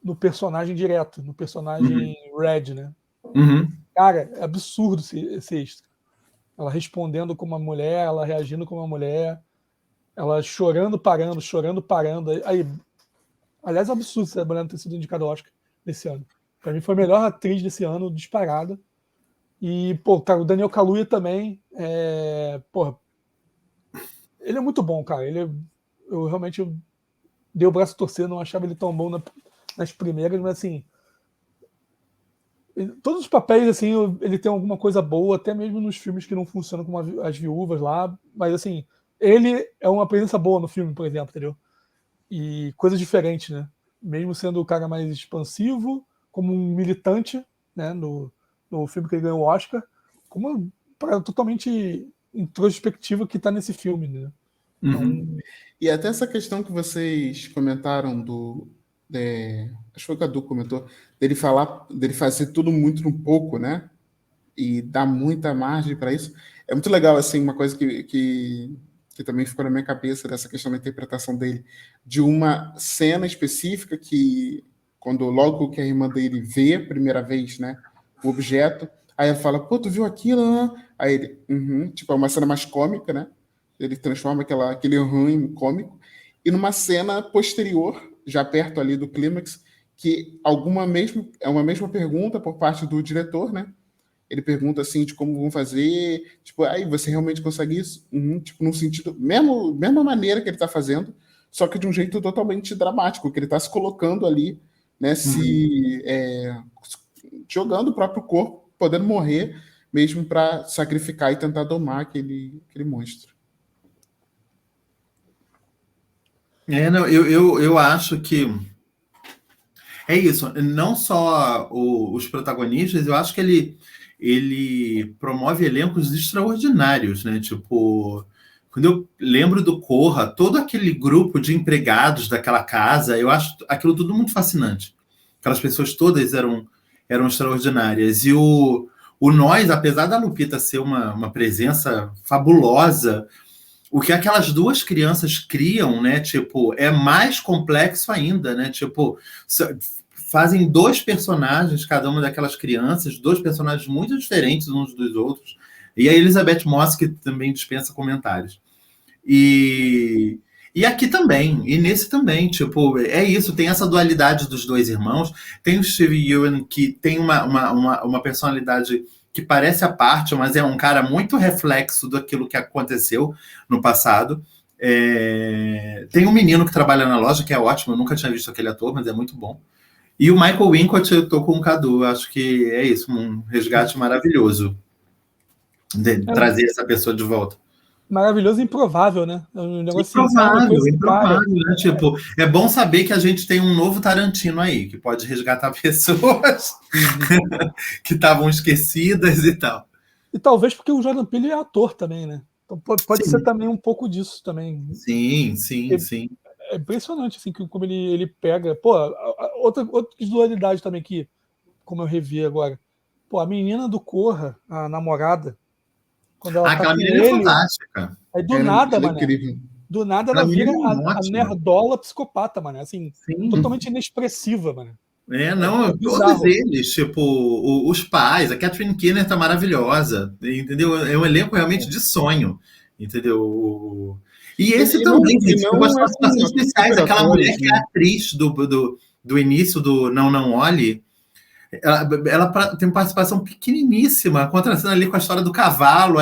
no personagem direto, no personagem Red, né? Uhum. Cara, é absurdo esse extra. Ela respondendo como uma mulher, ela reagindo como uma mulher, ela chorando, parando. Aí, aliás, é absurdo essa mulher não ter sido indicada ao Oscar desse ano. Pra mim foi a melhor atriz desse ano, disparada. E, pô, cara, o Daniel Kaluuya também, porra, ele é muito bom, cara. Eu realmente dei o braço a torcer, não achava ele tão bom nas primeiras, mas assim, todos os papéis, assim, ele tem alguma coisa boa, até mesmo nos filmes que não funcionam como as viúvas lá, mas assim, ele é uma presença boa no filme, por exemplo, entendeu? E coisas diferentes, né? Mesmo sendo o cara mais expansivo, como um militante, né, no filme que ele ganhou o Oscar, como um cara totalmente introspectivo que tá nesse filme, né? Uhum. Então, E até essa questão que vocês comentaram acho que foi o Cadu comentou, dele fazer tudo muito no pouco, né? E dar muita margem para isso. É muito legal, assim, uma coisa que também ficou na minha cabeça dessa questão da interpretação dele, de uma cena específica que, quando logo que a irmã dele vê a primeira vez, né, o objeto, aí ela fala, pô, tu viu aquilo? Né? Aí ele, tipo, é uma cena mais cômica, né? Ele transforma aquele em cômico. E numa cena posterior, já perto ali do clímax, que é uma mesma pergunta por parte do diretor, né? Ele pergunta assim de como vão fazer, tipo, aí você realmente consegue isso? Tipo, num sentido, mesma maneira que ele está fazendo, só que de um jeito totalmente dramático, que ele está se colocando ali, né, Uhum. jogando o próprio corpo, podendo morrer, mesmo para sacrificar e tentar domar aquele monstro. Não, eu acho que é isso. Não só os protagonistas, eu acho que ele promove elencos extraordinários, né? Tipo, quando eu lembro do Corra, todo aquele grupo de empregados daquela casa, eu acho aquilo tudo muito fascinante. Aquelas pessoas todas eram extraordinárias. E o Nós, apesar da Lupita ser uma presença fabulosa, o que aquelas duas crianças criam, né? Tipo, é mais complexo ainda, né? Tipo, fazem dois personagens, cada uma daquelas crianças, dois personagens muito diferentes uns dos outros. E a Elizabeth Moss, que também dispensa comentários. E aqui também, e nesse também, tipo, é isso, tem essa dualidade dos dois irmãos, tem o Steve Ewan, que tem uma personalidade que parece à parte, mas é um cara muito reflexo daquilo que aconteceu no passado. Tem um menino que trabalha na loja, que é ótimo, eu nunca tinha visto aquele ator, mas é muito bom. E o Michael Wincott, eu tô com o Cadu, acho que é isso, um resgate maravilhoso de trazer essa pessoa de volta. Maravilhoso e improvável, né? É um negócio Improvável, improvável, né? Tipo, é bom saber que a gente tem um novo Tarantino aí, que pode resgatar pessoas que estavam esquecidas e tal. E talvez porque o Jordan Peele é ator também, né? Então pode Sim. ser também um pouco disso também. Sim, sim, sim. É impressionante, assim, como ele pega... Pô, outra dualidade também que, como eu revi agora, pô, a menina do Corra, a namorada, quando ela tá Aquela com menina é ele, fantástica. aí do nada, ela é mané, incrível. do nada ela Aquela vira menina é a ótima. nerdola psicopata, mané, assim, Sim. totalmente inexpressiva, mané. Não, todos bizarro. eles, tipo, os pais, a Catherine Keener tá maravilhosa, entendeu? É um elenco realmente de sonho, entendeu? E esse também, gente, eu gosto de participações especiais, aquela mulher que é atriz do início do Não Não Olhe, ela tem participação pequeniníssima, contrastando ali com a história do cavalo,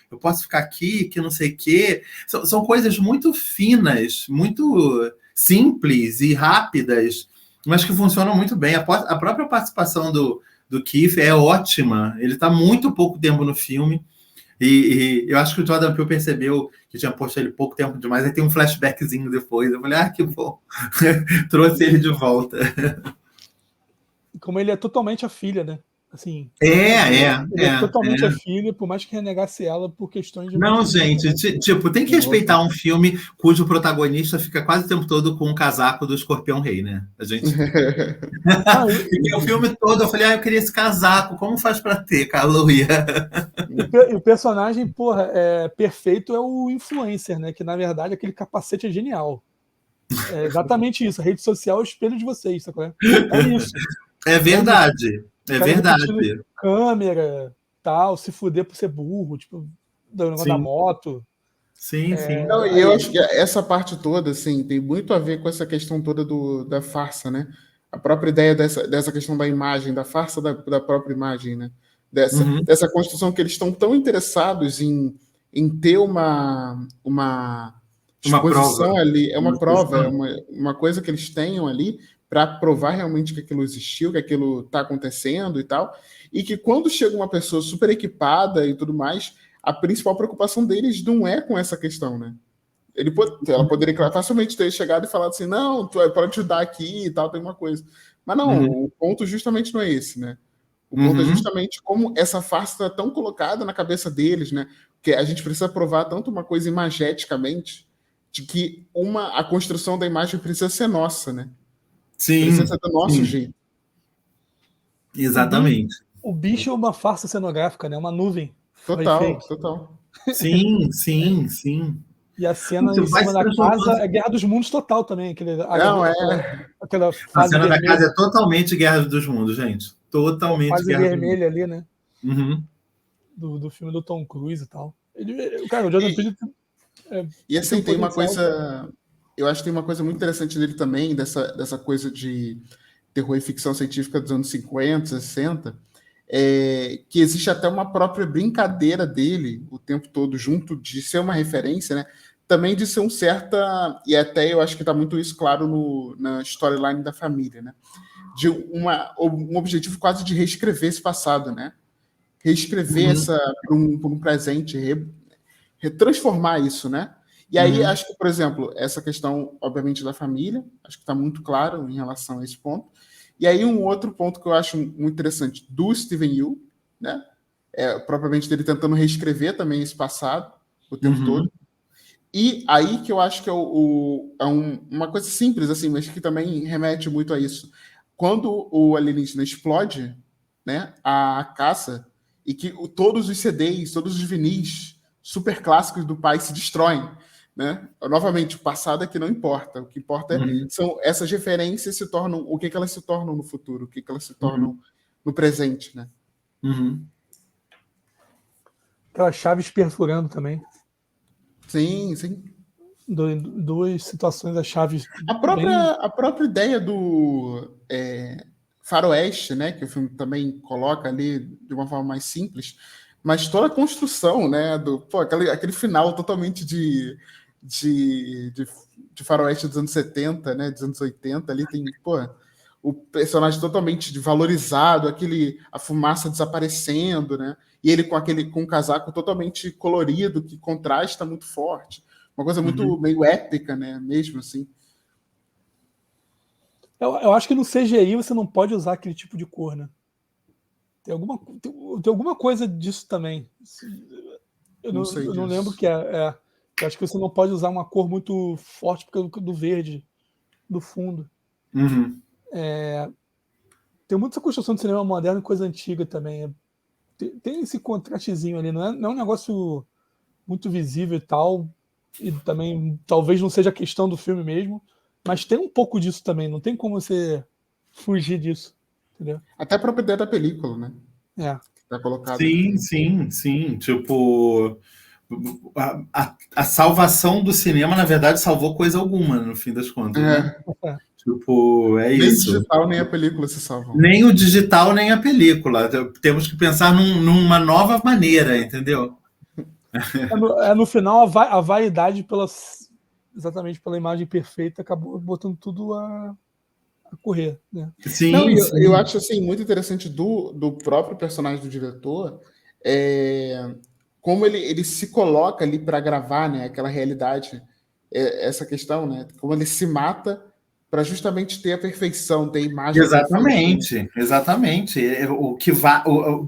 eu posso ficar aqui, que não sei o quê. São coisas muito finas, muito simples e rápidas, mas que funcionam muito bem. A própria participação do Keith é ótima, ele está muito pouco tempo no filme, e eu acho que o Jordan Peele percebeu que tinha posto ele pouco tempo demais, aí tem um flashbackzinho depois, eu falei, que bom, trouxe ele de volta. Como ele é totalmente a filha, né? Assim, ele é totalmente a filha, por mais que renegasse ela por questões de Não, motivos. gente, tipo, tem que respeitar um filme cujo protagonista fica quase o tempo todo com um casaco do Escorpião Rei, né? A gente. E o filme todo eu falei, eu queria esse casaco, como faz pra ter, Kaluuya? E o personagem, porra, perfeito é o influencer, né? Que na verdade aquele capacete é genial. É exatamente isso. A rede social é o espelho de vocês, sabe? É isso. É verdade. É verdade. Câmera, tal, se fuder por ser burro, tipo, do negócio da moto. Sim, sim. Não, e eu acho que essa parte toda, assim, tem muito a ver com essa questão toda da farsa, né? A própria ideia dessa questão da imagem, da farsa da própria imagem, né? Dessa construção que eles estão tão interessados em ter uma exposição prova. ali, é uma prova, é uma coisa que eles tenham ali para provar realmente que aquilo existiu, que aquilo está acontecendo e tal, e que quando chega uma pessoa super equipada e tudo mais, a principal preocupação deles não é com essa questão, né? Ela poderia facilmente ter chegado e falado assim, não, tu pode ajudar aqui e tal, tem uma coisa. Mas não, o ponto justamente não é esse, né? O ponto é justamente como essa farsa está tão colocada na cabeça deles, né? Que a gente precisa provar tanto uma coisa imageticamente, de que a construção da imagem precisa ser nossa, né? Sim. Precisa ser do nosso jeito. Exatamente. O bicho é uma farsa cenográfica, né? Uma nuvem. Total. Sim, sim, sim. E a cena em cima da casa é Guerra dos Mundos total também. Aquela fase a cena vermelha. da casa é totalmente Guerra dos Mundos, gente. Totalmente fase Guerra vermelha ali, né? Do filme do Tom Cruise e tal. Cara, o Jordan Peele... E assim, tem uma coisa... Eu acho que tem uma coisa muito interessante dele também, dessa coisa de terror e ficção científica dos anos 50, 60, que existe até uma própria brincadeira dele o tempo todo, junto de ser uma referência, né? Também de ser e até eu acho que está muito isso claro na storyline da família, né? De um objetivo quase de reescrever esse passado, né? Reescrever por um presente, retransformar isso, né? E aí, acho que, por exemplo, essa questão, obviamente, da família, acho que está muito claro em relação a esse ponto. E aí, um outro ponto que eu acho muito interessante do Steven Yeun, né? Propriamente dele tentando reescrever também esse passado o tempo todo. E aí que eu acho que é uma coisa simples, assim, mas que também remete muito a isso. Quando o alienígena explode, né, a caça, e que todos os CDs, todos os vinis super clássicos do pai se destroem, né? Novamente, o passado é que não importa. O que importa são essas referências se tornam o que elas se tornam no futuro, o que elas se tornam no presente, né? Aquelas chaves perfurando também. Sim, sim. Duas situações, as chaves. A própria ideia do faroeste, né? Que o filme também coloca ali de uma forma mais simples, mas toda a construção, né? Aquele final totalmente de faroeste dos anos 70, né? Dos anos 80, ali tem, o personagem totalmente valorizado, a fumaça desaparecendo, né? E ele com um casaco totalmente colorido, que contrasta muito forte. Uma coisa muito meio épica, né? Mesmo assim. Eu acho que no CGI você não pode usar aquele tipo de cor, né? Tem alguma coisa disso também. Eu não lembro o que é. Eu acho que você não pode usar uma cor muito forte porque do verde do fundo. Tem muita construção de cinema moderno e coisa antiga também. Tem esse contrastezinho ali, não é um negócio muito visível e tal, e também talvez não seja a questão do filme mesmo, mas tem um pouco disso também, não tem como você fugir disso, entendeu? Até a própria ideia da película, né? É. Tá colocado. Sim. Tipo, a salvação do cinema, na verdade, salvou coisa alguma, no fim das contas, né? Tipo, é isso. Nem o digital, nem a película se salvam. Nem o digital, nem a película. Temos que pensar numa nova maneira, entendeu? No final, a vaidade exatamente pela imagem perfeita acabou botando tudo a correr, né? Sim, não, sim. Eu acho assim, muito interessante do próprio personagem do diretor, como ele se coloca ali para gravar, né, aquela realidade, essa questão, né, como ele se mata para justamente ter a perfeição, ter a imagem. Exatamente. O que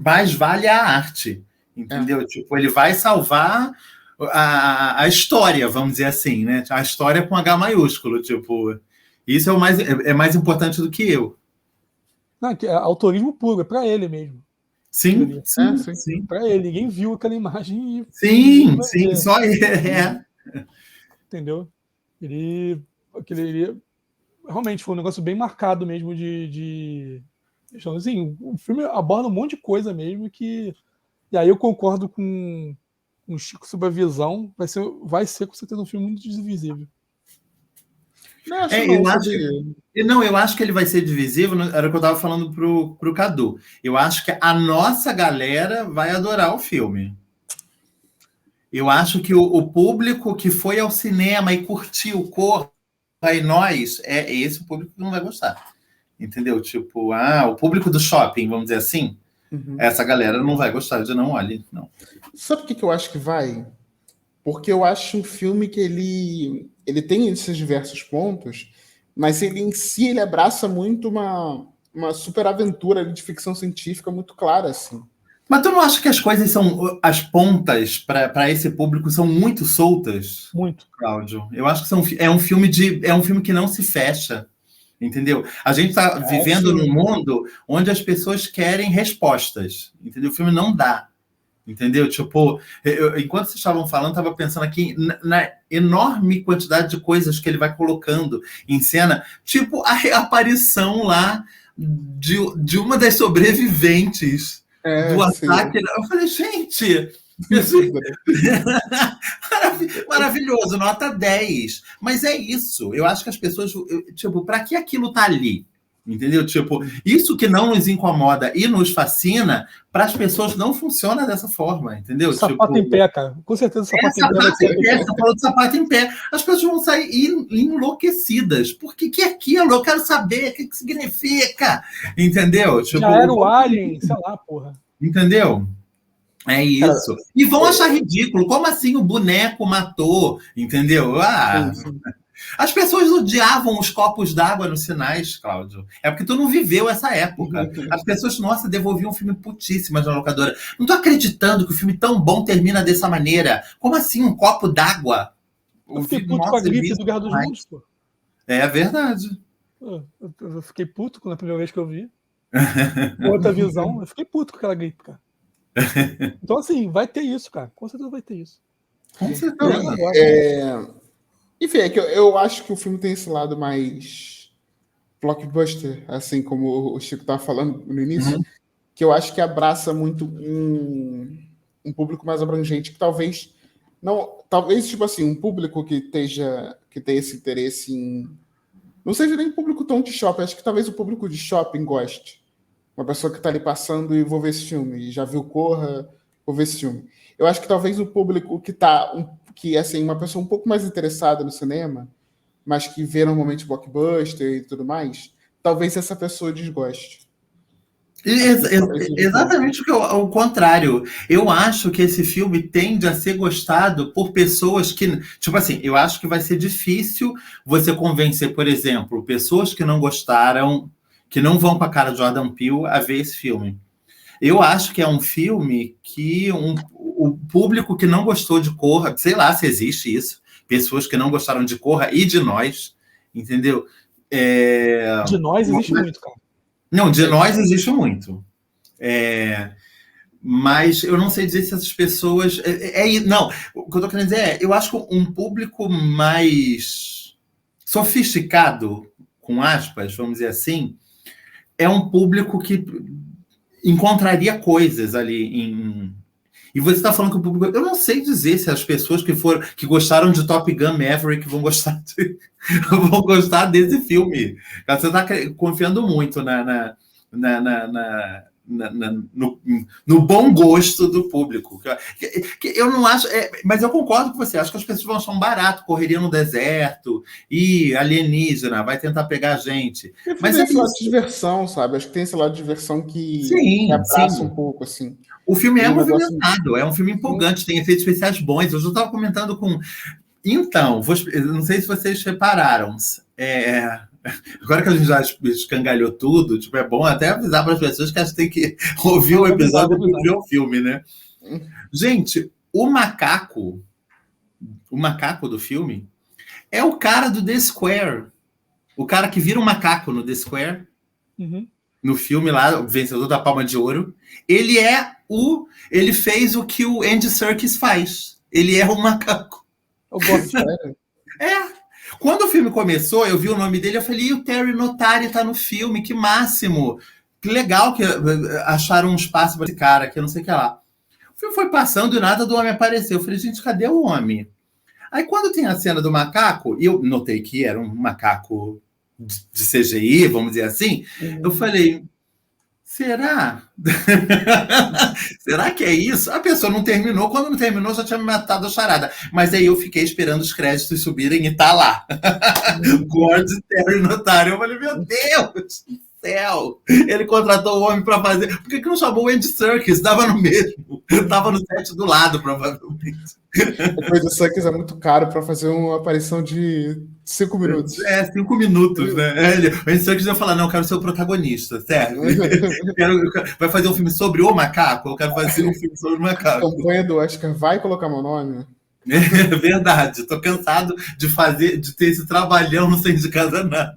mais vale é a arte, entendeu? Tipo, ele vai salvar a história, vamos dizer assim, né? A história com H maiúsculo, tipo, isso é mais importante do que eu. Não, é autorismo puro, é para ele mesmo. Sim. Para ele, ninguém viu aquela imagem e. Sim, só ele. Entendeu? Ele realmente foi um negócio bem marcado mesmo de... Assim, o filme aborda um monte de coisa mesmo que... E aí eu concordo com o Chico sobre a visão. Vai ser com certeza um filme muito divisível. Eu acho que ele vai ser divisível, era o que eu estava falando pro Cadu. Eu acho que a nossa galera vai adorar o filme. Eu acho que o público que foi ao cinema e curtiu Corra e nós, é esse o público que não vai gostar. Entendeu? Tipo, o público do shopping, vamos dizer assim, essa galera não vai gostar de Não Olhe, não. Sabe por que eu acho que vai? Porque eu acho um filme que ele tem esses diversos pontos, mas ele em si ele abraça muito uma super aventura de ficção científica muito clara, assim. Mas tu não acha que as coisas são... As pontas para esse público são muito soltas? Muito. Cláudio. Eu acho que é um filme que não se fecha. Entendeu? A gente está vivendo num mundo onde as pessoas querem respostas. Entendeu? O filme não dá. Entendeu? Tipo, enquanto vocês estavam falando, estava pensando aqui na enorme quantidade de coisas que ele vai colocando em cena, tipo a reaparição lá de uma das sobreviventes do ataque. Eu falei, gente, maravilhoso, nota 10. Mas é isso. Eu acho que as pessoas, tipo, para que aquilo tá ali? Entendeu? Tipo, isso que não nos incomoda e nos fascina, para as pessoas não funciona dessa forma, entendeu? Sapato em pé, cara. Com certeza sapato em pé. Você falou de sapato em pé. As pessoas vão sair enlouquecidas. Porque que é aquilo? Eu quero saber o que significa. Entendeu? Tipo, já era o Alien, sei lá, porra. Entendeu? É isso. E vão achar ridículo. Como assim o boneco matou? Entendeu? As pessoas odiavam os copos d'água nos sinais, Cláudio. É porque tu não viveu essa época. As pessoas, nossa, devolviam o filme putíssimas na locadora. Não tô acreditando que o filme tão bom termina dessa maneira. Como assim um copo d'água? Eu fiquei puto com a gripe do Guerra dos Mundos, pô. É verdade. Eu fiquei puto na primeira vez que eu vi. Outra visão, eu fiquei puto com aquela gripe, cara. Então, assim, vai ter isso, cara. Com certeza vai ter isso. Com Não, certeza. enfim, é que eu acho que o filme tem esse lado mais blockbuster, assim como o Chico estava falando no início, Uhum. que eu acho que abraça muito um público mais abrangente, que talvez não, talvez tipo assim, um público que tenha esse interesse em não seja nem público tão de shopping, acho que talvez o público de shopping goste. Uma pessoa que está ali passando e vou ver esse filme, e já viu Corra, vou ver esse filme. Eu acho que talvez o público que assim, uma pessoa um pouco mais interessada no cinema, mas que vê normalmente blockbuster e tudo mais, talvez essa pessoa desgoste. Acho que talvez seja o ponto. Exatamente o contrário. Eu acho que esse filme tende a ser gostado por pessoas que. Tipo assim, eu acho que vai ser difícil você convencer, por exemplo, pessoas que não gostaram, que não vão com a cara de Jordan Peele a ver esse filme. Eu acho que é um filme que o público que não gostou de Corra, sei lá se existe isso, pessoas que não gostaram de Corra e de Nós, entendeu? De Nós existe muito, cara. Não, de Nós existe muito. Mas eu não sei dizer se essas pessoas. Não, o que eu tô querendo dizer eu acho que um público mais sofisticado, com aspas, vamos dizer assim, é um público que encontraria coisas ali em. E você está falando que o público. Eu não sei dizer se as pessoas que gostaram de Top Gun Maverick vão gostar, vão gostar desse filme. Você está confiando muito no bom gosto do público. Que eu não acho. Mas eu concordo com você. Acho que as pessoas vão achar um barato, correria no deserto, e alienígena, vai tentar pegar a gente. Mas Tem é esse lado isso. de diversão, sabe? Acho que tem esse lado de diversão que Sim, abraça sim. um pouco, assim. O filme é Um negócio. movimentado, é um filme empolgante, tem efeitos especiais bons. Eu já estava comentando com. Então, não sei se vocês repararam. Agora que a gente já escangalhou tudo, tipo, é bom até avisar para as pessoas que elas têm que ouvir o episódio e depois ver o filme, né? Gente, o macaco do filme é o cara do The Square. O cara que vira um macaco no The Square. Uhum. No filme lá, o vencedor da Palma de Ouro, ele fez o que o Andy Serkis faz. Ele é um macaco. Eu gosto de Quando o filme começou, eu vi o nome dele, eu falei, o Terry Notari tá no filme, que máximo. Que legal que acharam um espaço para esse cara, que eu não sei o que lá. O filme foi passando e nada do homem apareceu. Eu falei, gente, cadê o homem? Aí quando tem a cena do macaco, e eu notei que era um macaco de CGI, vamos dizer assim, eu falei, será? Será que é isso? A pessoa não terminou, quando não terminou já tinha me matado a charada. Mas aí eu fiquei esperando os créditos subirem e tá lá. Gord Terry Notário. Eu falei, meu Deus do céu! Ele contratou o homem para fazer. Por que não chamou o Andy Serkis? Dava no mesmo. Tava no set do lado, provavelmente. Depois do Suckers é muito caro para fazer uma aparição de 5 minutos. 5 minutos, né? O Andy Serkis ia falar, não, eu quero ser o protagonista, certo? Vai fazer um filme sobre o macaco? Eu quero fazer um filme sobre o macaco. A campanha do Oscar vai colocar meu nome? É verdade, tô cansado de ter esse trabalhão sem de casa nada.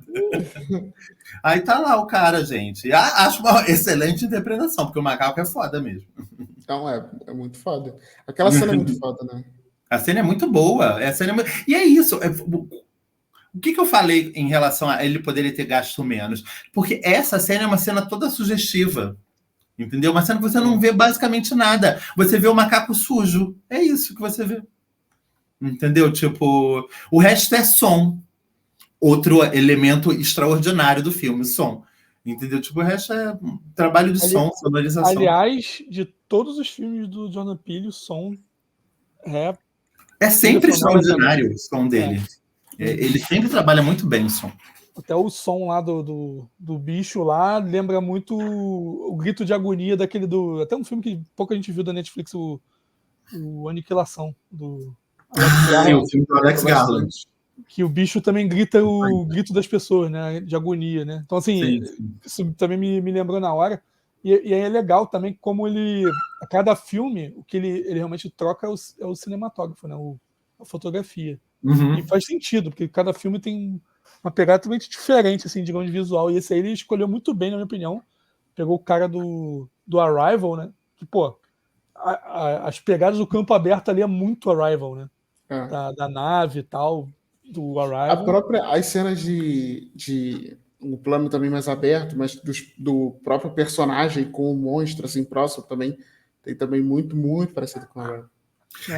Aí tá lá o cara, gente. Acho uma excelente interpretação, porque o macaco é foda mesmo. Então é muito foda. Aquela cena é muito foda, né? A cena é muito boa. E é isso. O que eu falei em relação a ele poderia ter gasto menos? Porque essa cena é uma cena toda sugestiva. Entendeu? Uma cena que você não vê basicamente nada. Você vê o macaco sujo. É isso que você vê. Entendeu? Tipo, o resto é som. Outro elemento extraordinário do filme, som. Entendeu? Tipo, o resto é trabalho de som, sonorização. Aliás, de todos os filmes do Jordan Peele, o som é sempre extraordinário o som dele. Ele sempre trabalha muito bem o som. Até o som lá do bicho lá lembra muito o grito de agonia daquele do... Até um filme que pouco a gente viu da Netflix, o Aniquilação, do Alex Garland. O filme do Alex Garland. Que o bicho também grita o grito das pessoas, né? De agonia, né? Então, assim, sim. Isso também me lembrou na hora. E aí é legal também como ele... A cada filme, o que ele realmente troca é o cinematógrafo, né? A fotografia. Uhum. E faz sentido, porque cada filme tem uma pegada totalmente diferente, assim, digamos, de visual. E esse aí ele escolheu muito bem, na minha opinião. Pegou o cara do Arrival, né? Que, pô, as pegadas do campo aberto ali é muito Arrival, né? É. Da nave e tal, do Arrival. As cenas um plano também mais aberto, mas do próprio personagem com o monstro, assim, próximo também, tem também muito, muito parecido com Arrival.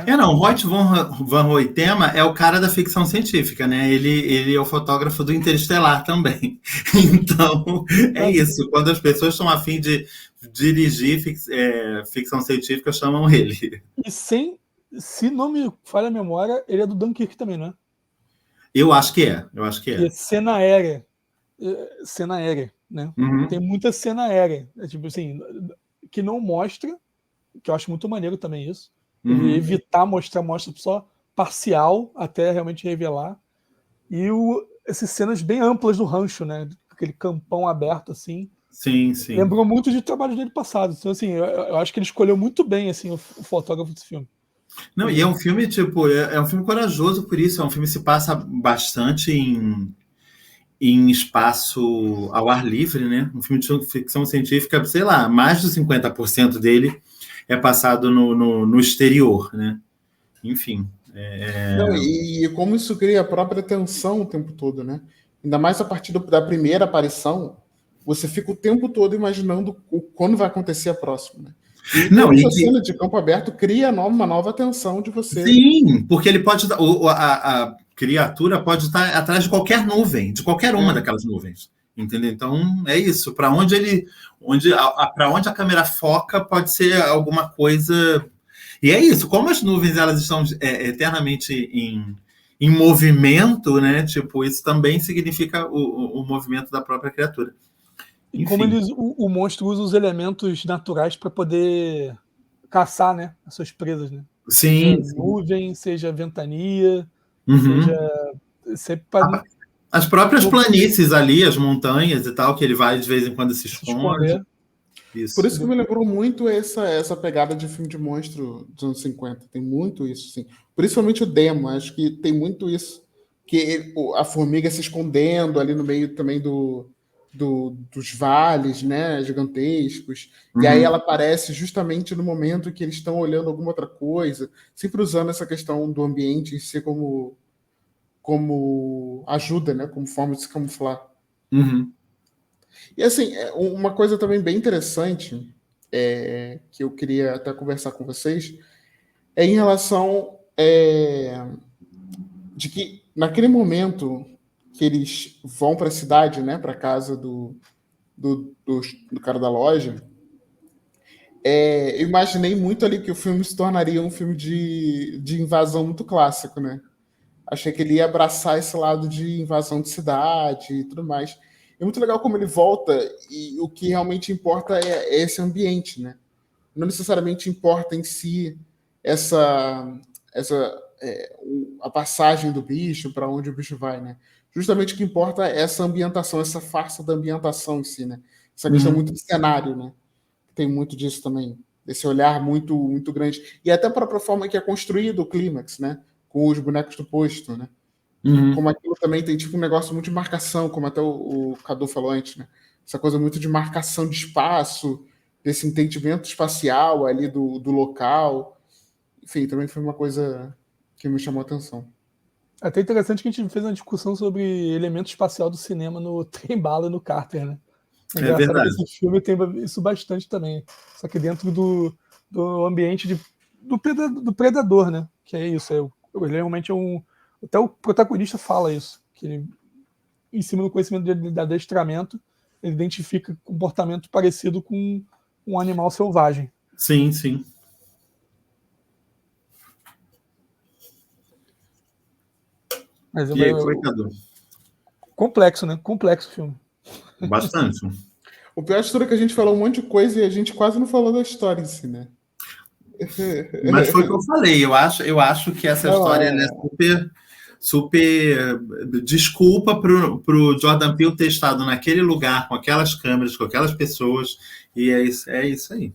Não, Hoyt van Hoytema é o cara da ficção científica, né? Ele é o fotógrafo do Interestelar também. Então, é isso. Quando as pessoas estão a fim de dirigir ficção científica, chamam ele. E se não me falha a memória, ele é do Dunkirk também, não é? Eu acho que é. E cena aérea. Cena aérea, né? Uhum. Tem muita cena aérea. Tipo assim, que não mostra, que eu acho muito maneiro também isso. Ele evitar mostra só parcial até realmente revelar. E essas cenas bem amplas do rancho, né? Aquele campão aberto assim. Sim, sim. Lembrou muito de trabalho dele passado. Então, assim, eu acho que ele escolheu muito bem assim, o fotógrafo desse filme. Não, e é um filme, tipo, é um filme corajoso por isso. É um filme que se passa bastante em espaço ao ar livre, né? Um filme de ficção científica, sei lá, mais de 50% dele é passado no exterior, né? Enfim. Não, e como isso cria a própria tensão o tempo todo, né? Ainda mais a partir da primeira aparição, você fica o tempo todo imaginando quando vai acontecer a próxima, né? E a cena de campo aberto cria uma nova tensão de você. Sim, porque ele pode... A criatura pode estar atrás de qualquer nuvem, de qualquer uma daquelas nuvens. Entendeu? Então, é isso. Para onde a câmera foca pode ser alguma coisa... E é isso. Como as nuvens elas estão eternamente em movimento, né? Tipo, isso também significa o movimento da própria criatura. E como o monstro usa os elementos naturais para poder caçar, né, as suas presas, né? Sim. Seja nuvem, seja ventania, seja as próprias planícies ali, as montanhas e tal, que ele vai de vez em quando se esconde. Isso. Por isso que me lembrou muito essa pegada de filme de monstro dos anos 50. Tem muito isso, sim. Principalmente o Demo, acho que tem muito isso. Que a formiga se escondendo ali no meio também dos vales, né, gigantescos. E aí ela aparece justamente no momento que eles estão olhando alguma outra coisa, sempre usando essa questão do ambiente em si como ajuda, né, como forma de se camuflar. E assim, uma coisa também bem interessante que eu queria até conversar com vocês é em relação de que naquele momento que eles vão para a cidade, né, para casa do cara da loja, eu imaginei muito ali que o filme se tornaria um filme de invasão muito clássico, né? Achei que ele ia abraçar esse lado de invasão de cidade e tudo mais. É muito legal como ele volta e o que realmente importa é esse ambiente, né? Não necessariamente importa em si a passagem do bicho, para onde o bicho vai, né? Justamente o que importa é essa ambientação, essa farsa da ambientação em si, né? Essa questão muito de cenário, né? Tem muito disso também, desse olhar muito, muito grande. E até a própria forma que é construído o clímax, né? Com os bonecos do posto, né? Como aquilo também tem tipo um negócio muito de marcação, como até o Cadu falou antes, né? Essa coisa muito de marcação de espaço, desse entendimento espacial ali do local. Enfim, também foi uma coisa que me chamou a atenção. É até interessante que a gente fez uma discussão sobre elemento espacial do cinema no Trem Bala e no Carter, né? É verdade. Esse filme tem isso bastante também. Só que dentro do ambiente do predador, né? Que é isso. Ele realmente é um... Até o protagonista fala isso. Que ele, em cima do conhecimento de adestramento, ele identifica comportamento parecido com um animal selvagem. Sim, sim. Mas e aí, foi, Cadu? Complexo, né? Complexo o filme. Bastante. O pior de tudo é que a gente falou um monte de coisa e a gente quase não falou da história em si, né? Mas foi o que eu falei. Eu acho que essa história é super desculpa pro Jordan Peele ter estado naquele lugar, com aquelas câmeras, com aquelas pessoas, e é isso aí.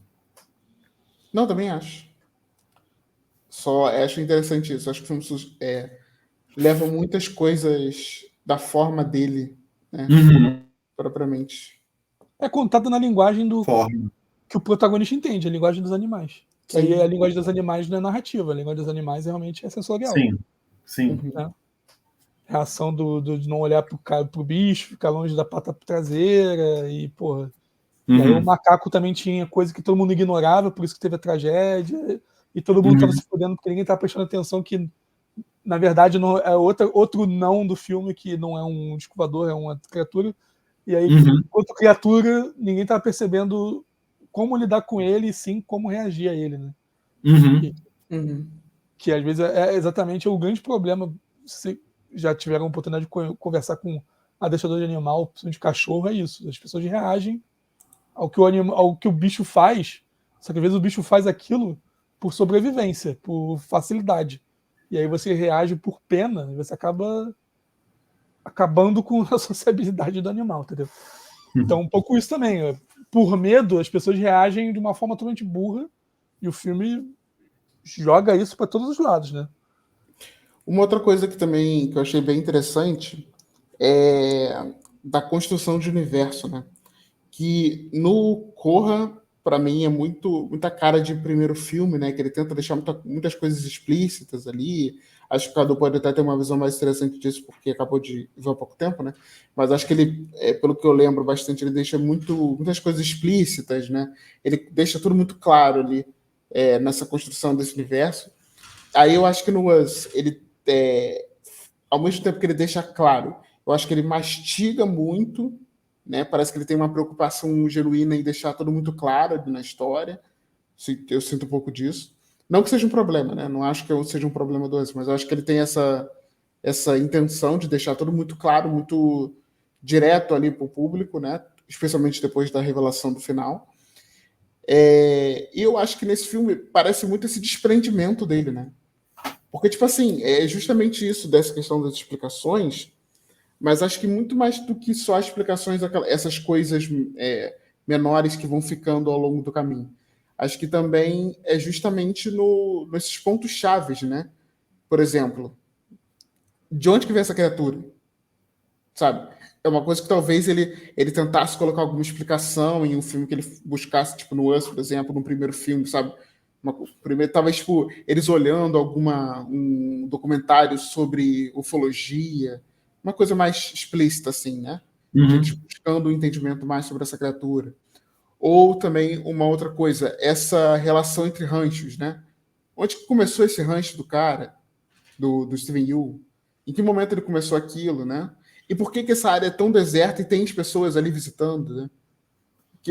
Não, também acho. Só acho interessante isso. Acho que o filme leva muitas coisas da forma dele, né? Propriamente. É contado na linguagem que o protagonista entende, a linguagem dos animais. Que aí a linguagem dos animais não é narrativa, a linguagem dos animais realmente é sensorial. Sim. Né? A ação de não olhar pro bicho, ficar longe da pata traseira e, porra. E aí o macaco também tinha coisa que todo mundo ignorava, por isso que teve a tragédia, e todo mundo estava se fudendo porque ninguém estava prestando atenção que, na verdade, não, é outro não do filme, que não é um disco voador, é uma criatura. E aí, enquanto criatura, ninguém estava percebendo como lidar com ele e sim como reagir a ele, né? Que às vezes é exatamente o grande problema. Se já tiveram a oportunidade de conversar com adestrador de animal, principalmente de cachorro, é isso. As pessoas reagem ao que o bicho faz, só que às vezes o bicho faz aquilo por sobrevivência, por facilidade. E aí você reage por pena e você acaba acabando com a sociabilidade do animal, entendeu? Então, um pouco isso também. Por medo, as pessoas reagem de uma forma totalmente burra e o filme joga isso para todos os lados, né? Uma outra coisa que também que eu achei bem interessante é da construção de universo, né? Que no Corra, para mim, é muita cara de primeiro filme, né? Que ele tenta deixar muitas coisas explícitas ali. Acho que o Cadu pode até ter uma visão mais interessante disso, porque acabou de ver há pouco tempo, né? Mas acho que ele, pelo que eu lembro bastante, ele deixa muitas coisas explícitas, né? Ele deixa tudo muito claro ali nessa construção desse universo. Aí eu acho que no Us, ele, ao mesmo tempo que ele deixa claro, eu acho que ele mastiga muito, né? Parece que ele tem uma preocupação genuína em deixar tudo muito claro na história. Eu sinto um pouco disso. Não que seja um problema, né? Não acho que seja um problema do Us, mas eu acho que ele tem essa intenção de deixar tudo muito claro, muito direto ali para o público, né? Especialmente depois da revelação do final. E eu acho que nesse filme parece muito esse desprendimento dele, né? Porque, tipo assim, é justamente isso dessa questão das explicações, mas acho que muito mais do que só explicações, essas coisas menores que vão ficando ao longo do caminho. Acho que também é justamente nesses pontos chaves, né? Por exemplo, de onde que vem essa criatura? Sabe? É uma coisa que talvez ele tentasse colocar alguma explicação em um filme que ele buscasse, tipo no Us, por exemplo, no primeiro filme, sabe? Primeiro, talvez tipo, eles olhando um documentário sobre ufologia, uma coisa mais explícita, assim, né? Eles buscando um entendimento mais sobre essa criatura. Ou também uma outra coisa, essa relação entre ranchos, né? Onde que começou esse rancho do cara, do Steven Yeun? Em que momento ele começou aquilo, né? E por que essa área é tão deserta e tem as pessoas ali visitando, né?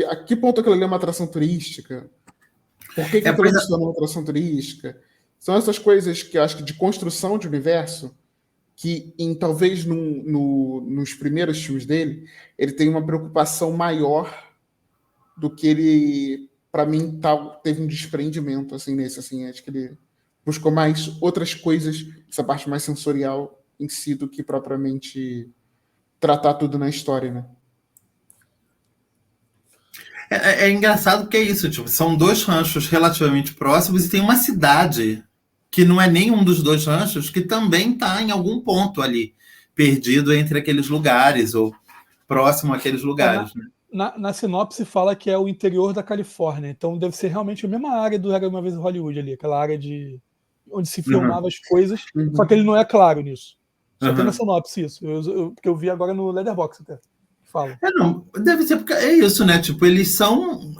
A que ponto aquilo ali é uma atração turística? Por que aquilo ali se tornou uma atração turística? São essas coisas que eu acho que de construção de universo que talvez nos primeiros filmes dele, ele tem uma preocupação maior do que ele, para mim, teve um desprendimento assim nesse, assim, acho que ele buscou mais outras coisas, essa parte mais sensorial em si do que propriamente tratar tudo na história, né? É engraçado porque é isso, tipo, são dois ranchos relativamente próximos e tem uma cidade que não é nenhum dos dois ranchos que também está em algum ponto ali, perdido entre aqueles lugares ou próximo àqueles lugares. Né? Na sinopse fala que é o interior da Califórnia, então deve ser realmente a mesma área do Era Uma Vez em Hollywood ali, aquela área onde se filmava as coisas, só que ele não é claro nisso. Só tem na sinopse isso, porque eu vi agora no Letterboxd até. Fala. Não, deve ser porque é isso, né? Tipo, eles são,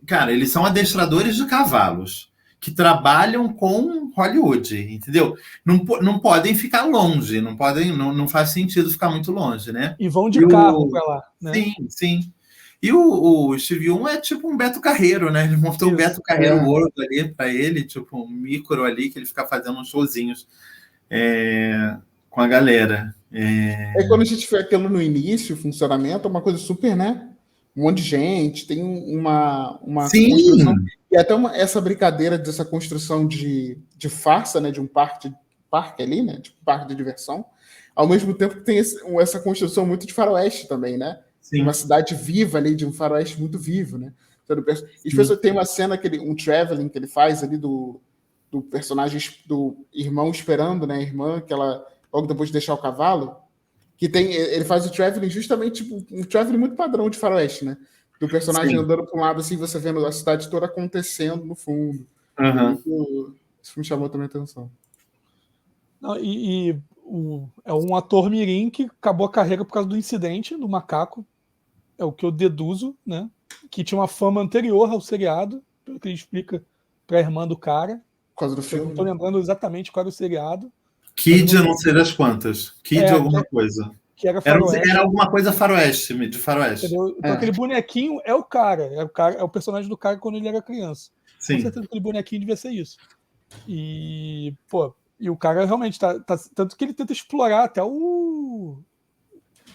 cara, eles são adestradores de cavalos que trabalham com Hollywood, entendeu? Não podem ficar longe, não faz sentido ficar muito longe, né? E vão de carro para lá, né? Sim. E o Steve Yeun é tipo um Beto Carreiro, né? Ele montou o Beto Carreiro World ali para ele, tipo um micro ali que ele fica fazendo uns showzinhos com a galera. Quando a gente vê aquilo no início, o funcionamento é uma coisa super, né? Um monte de gente, tem uma construção. E até essa brincadeira dessa construção de farsa, né? De um parque ali, né? Tipo, um parque de diversão. Ao mesmo tempo que tem essa construção muito de faroeste também, né? Sim. Uma cidade viva ali, de um faroeste muito vivo, né? E pessoas tem uma cena, um traveling que ele faz ali do personagem, do irmão esperando, né? A irmã, que ela... logo depois de deixar o cavalo, ele faz o traveling justamente, tipo, um traveling muito padrão de faroeste, né? Do personagem andando para um lado, assim, você vendo a cidade toda acontecendo no fundo. Isso me chamou também a atenção. Não, é um ator mirim que acabou a carreira por causa do incidente do macaco. É o que eu deduzo, né? Que tinha uma fama anterior ao seriado, pelo que ele explica pra irmã do cara. Por causa do Eu filme. não tô lembrando exatamente qual era o seriado. Kid, eu não sei das quantas. Kid alguma coisa. Que era faroeste. Era alguma coisa faroeste, de faroeste. Entendeu? Então aquele bonequinho é o cara. É o personagem do cara quando ele era criança. Sim. Com certeza aquele bonequinho devia ser isso. E, pô, e o cara realmente tá. Tanto que ele tenta explorar até o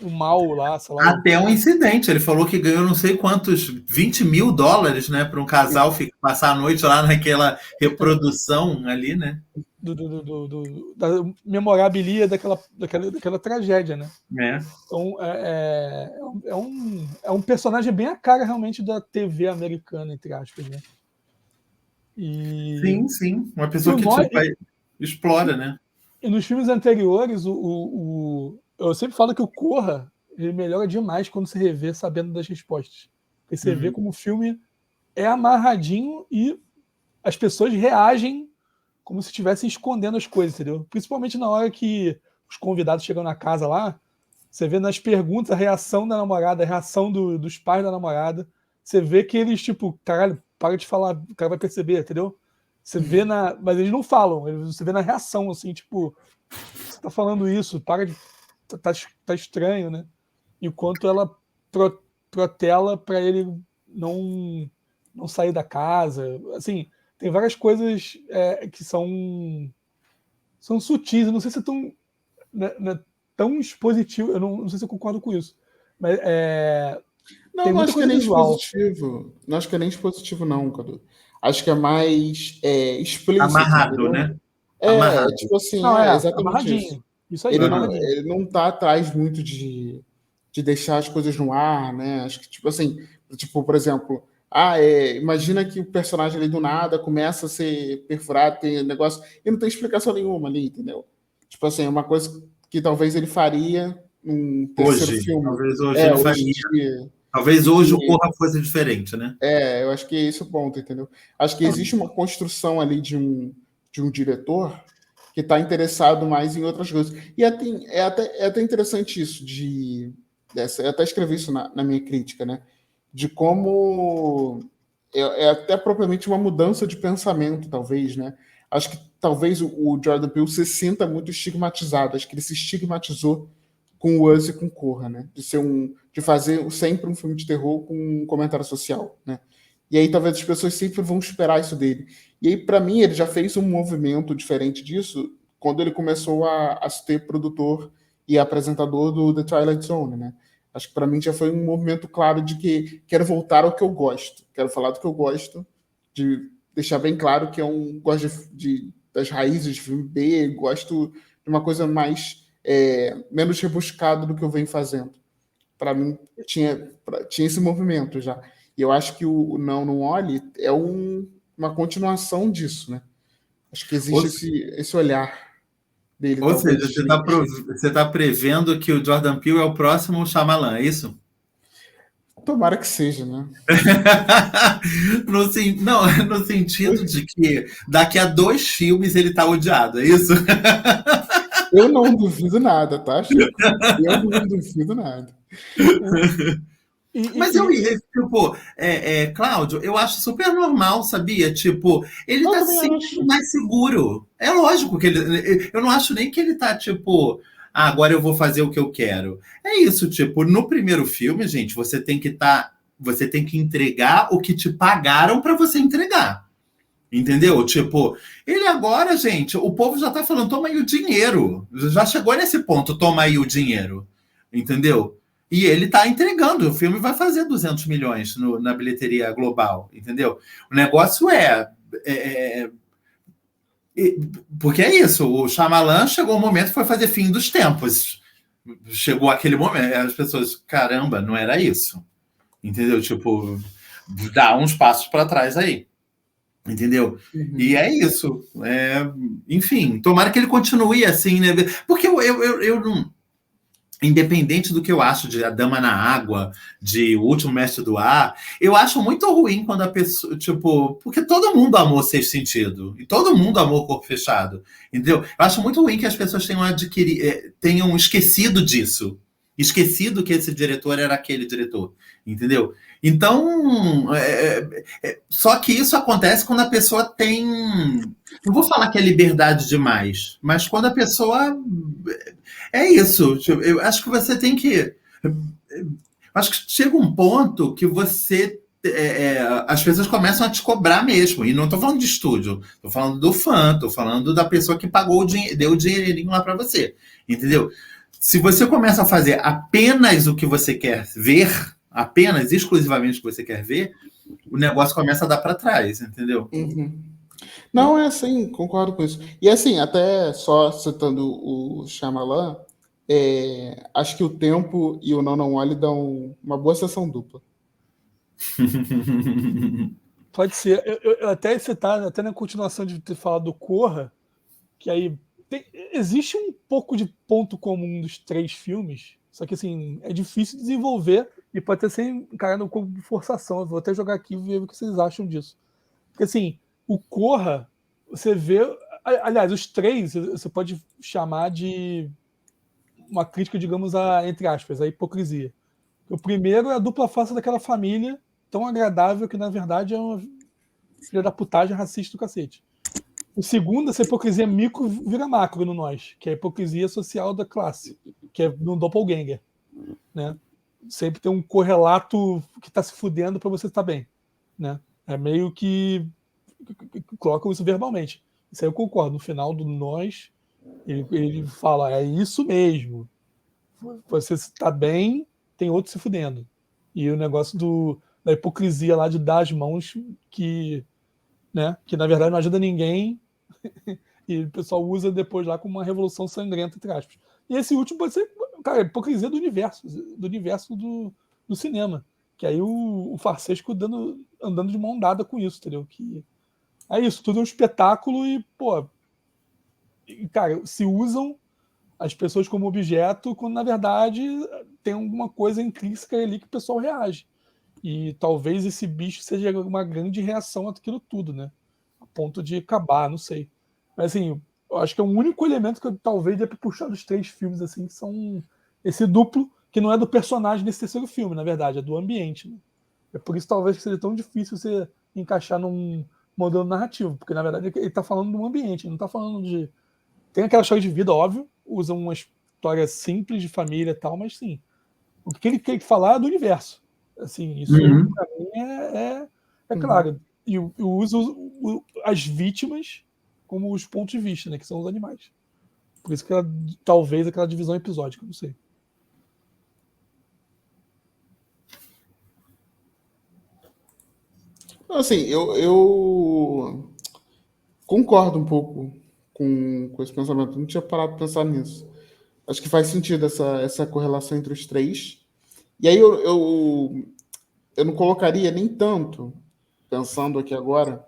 mal lá, sei lá. Até um incidente. Ele falou que ganhou não sei quantos, $20 mil, né? Para um casal passar a noite lá naquela reprodução ali, né? Da memorabilia daquela tragédia, né? É. Então é um personagem bem a cara realmente da TV americana, entre aspas, né? Sim, sim. Uma pessoa que explora, né? E nos filmes anteriores, eu sempre falo que o Corra ele melhora demais quando você revê sabendo das respostas. Porque você vê como o filme é amarradinho e as pessoas reagem como se estivessem escondendo as coisas, entendeu? Principalmente na hora que os convidados chegam na casa lá, você vê nas perguntas a reação da namorada, a reação dos pais da namorada. Você vê que eles, tipo, caralho, para de falar, o cara vai perceber, entendeu? Você vê mas eles não falam, você vê na reação, assim, tipo, você tá falando isso, para de. Tá estranho, né? E o quanto ela protela para ele não sair da casa. Assim, tem várias coisas que são sutis. Eu não sei se é tão expositivo. Eu não sei se eu concordo com isso. Mas não acho que é nem expositivo. Não acho que é nem expositivo, não, Cadu. Acho que é mais explícito. Amarrado, entendeu? né? Amarrado. Tipo assim, exatamente isso. Isso aí, ele não tá atrás muito de deixar as coisas no ar, né? Acho que, tipo assim, por exemplo, imagina que o personagem ali do nada começa a ser perfurado, tem negócio, e não tem explicação nenhuma ali, entendeu? Tipo assim, é uma coisa que talvez ele faria num terceiro filme. Talvez hoje ele faria. Talvez hoje o Corra fosse diferente, né? Eu acho que é esse o ponto, entendeu? Acho que existe uma construção ali de um diretor que está interessado mais em outras coisas. E é até interessante isso, eu até escrevi isso na minha crítica, né? De como é até propriamente uma mudança de pensamento, talvez, né? Acho que talvez o Jordan Peele se sinta muito estigmatizado, acho que ele se estigmatizou com o Us e com Corra, né? De fazer sempre um filme de terror com um comentário social, né? E aí talvez as pessoas sempre vão esperar isso dele. E aí, para mim, ele já fez um movimento diferente disso quando ele começou a ser produtor e apresentador do The Twilight Zone, né? Acho que para mim já foi um movimento claro de que quero voltar ao que eu gosto. Quero falar do que eu gosto, de deixar bem claro que eu gosto das raízes de filme B, gosto de uma coisa mais menos rebuscada do que eu venho fazendo. Para mim, tinha esse movimento já. E eu acho que o Não Olhe é uma continuação disso, né? Acho que existe esse olhar dele. Ou seja, você está prevendo que o Jordan Peele é o próximo Shyamalan, é isso? Tomara que seja, né? No sentido de que daqui a 2 filmes ele está odiado, é isso? Eu não duvido nada, tá, Chico? Eu não duvido nada. Mas tipo, Cláudio, eu acho super normal, sabia? Tipo, ele tá sempre mais seguro. É lógico que eu não acho nem que ele tá, tipo, agora eu vou fazer o que eu quero. É isso, tipo, no primeiro filme, gente, você tem que entregar o que te pagaram para você entregar. Entendeu? Tipo, ele agora, gente, o povo já tá falando, toma aí o dinheiro. Já chegou nesse ponto, toma aí o dinheiro. Entendeu? E ele tá entregando. O filme vai fazer 200 milhões na bilheteria global. Entendeu? O negócio porque é isso. O Shyamalan chegou um momento que foi fazer Fim dos Tempos. Chegou aquele momento. As pessoas, caramba, não era isso. Entendeu? Tipo, dá uns passos para trás aí. Entendeu? Uhum. E é isso. Enfim, tomara que ele continue assim, né? Porque eu não. independente do que eu acho de A Dama na Água, de O Último Mestre do Ar, eu acho muito ruim quando a pessoa, tipo, porque todo mundo amou Sexto Sentido, e todo mundo amou Corpo Fechado, entendeu? Eu acho muito ruim que as pessoas tenham esquecido disso, esquecido que esse diretor era aquele diretor, entendeu? Então, só que isso acontece quando a pessoa tem, não vou falar que é liberdade demais, mas quando a pessoa é isso. Eu acho que você tem que. Acho que chega um ponto que você. As pessoas começam a te cobrar mesmo. E não estou falando de estúdio, estou falando do fã, estou falando da pessoa que pagou deu o dinheirinho lá para você. Entendeu? Se você começa a fazer apenas o que você quer ver, apenas, exclusivamente o que você quer ver, o negócio começa a dar para trás, entendeu? Uhum. Não, é assim, concordo com isso. E assim, até só citando o Shyamalan, acho que O Tempo e o Não Não Olhe dão uma boa sessão dupla. Pode ser. Eu até citar, até na continuação de ter falado do Corra, que aí existe um pouco de ponto comum dos 3 filmes, só que assim, é difícil desenvolver e pode até ser encarado como forçação. Eu vou até jogar aqui e ver o que vocês acham disso. Porque assim, o Corra, você vê. Aliás, os 3 você pode chamar de uma crítica, digamos, entre aspas, a hipocrisia. O primeiro é a dupla face daquela família tão agradável que, na verdade, é uma filha da putagem racista do cacete. O segundo, essa hipocrisia micro vira macro no nós, que é a hipocrisia social da classe, que é no doppelganger. Né? Sempre tem um correlato que está se fudendo para você estar bem. Né? É meio que colocam isso verbalmente. Isso aí eu concordo. No final do nós, ele fala, é isso mesmo. Você está bem, tem outro se fudendo. E o negócio da hipocrisia lá de dar as mãos que, né, que na verdade não ajuda ninguém e o pessoal usa depois lá como uma revolução sangrenta, entre aspas. E esse último pode ser, cara, a hipocrisia do universo do cinema. Que aí o Farsesco andando de mão dada com isso, entendeu? Que é isso, tudo é um espetáculo e, pô, cara, se usam as pessoas como objeto, quando na verdade tem alguma coisa intrínseca ali que o pessoal reage. E talvez esse bicho seja uma grande reação àquilo tudo, né? A ponto de acabar, não sei. Mas assim, eu acho que é o único elemento que eu talvez dê pra puxar dos 3 filmes, assim, que são esse duplo, que não é do personagem desse terceiro filme, na verdade, é do ambiente. Né? É por isso talvez que seja tão difícil você encaixar num modelo narrativo, porque na verdade ele tá falando de um ambiente, ele não tá falando de. Tem aquela história de vida, óbvio, usa uma história simples de família e tal, mas sim, o que ele quer falar é do universo. Assim, isso para mim é claro. E usa as vítimas como os pontos de vista, né, que são os animais. Por isso que talvez aquela divisão episódica, não sei. Assim, eu concordo um pouco com esse pensamento. Não tinha parado de pensar nisso. Acho que faz sentido essa correlação entre os 3. E aí eu não colocaria nem tanto, pensando aqui agora,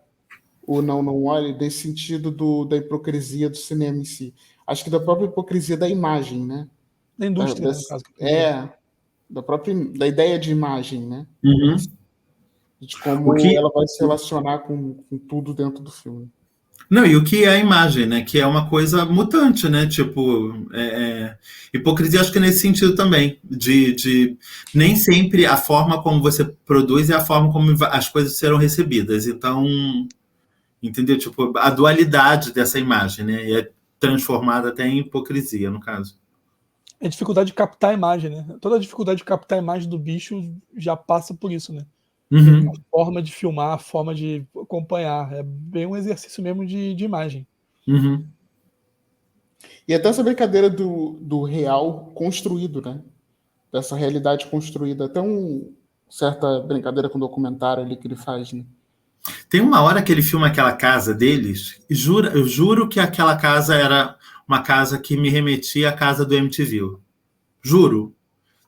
o Não Não Olhe, nesse sentido da hipocrisia do cinema em si. Acho que da própria hipocrisia da imagem, né? Da indústria, né, no caso. Da ideia de imagem, né? Uhum. De como ela vai se relacionar com tudo dentro do filme. Não, e o que é a imagem, né? Que é uma coisa mutante, né? Tipo, hipocrisia acho que é nesse sentido também, de nem sempre a forma como você produz é a forma como as coisas serão recebidas. Então, entendeu? Tipo, a dualidade dessa imagem, né? E é transformada até em hipocrisia, no caso. É a dificuldade de captar a imagem, né? Toda a dificuldade de captar a imagem do bicho já passa por isso, né? Uhum. A forma de filmar, a forma de acompanhar. É bem um exercício mesmo de imagem. Uhum. E até essa brincadeira do real construído, né? Dessa realidade construída. Até certa brincadeira com o documentário ali que ele faz, né? Tem uma hora que ele filma aquela casa deles, e eu juro que aquela casa era uma casa que me remetia à casa do MTV. Juro.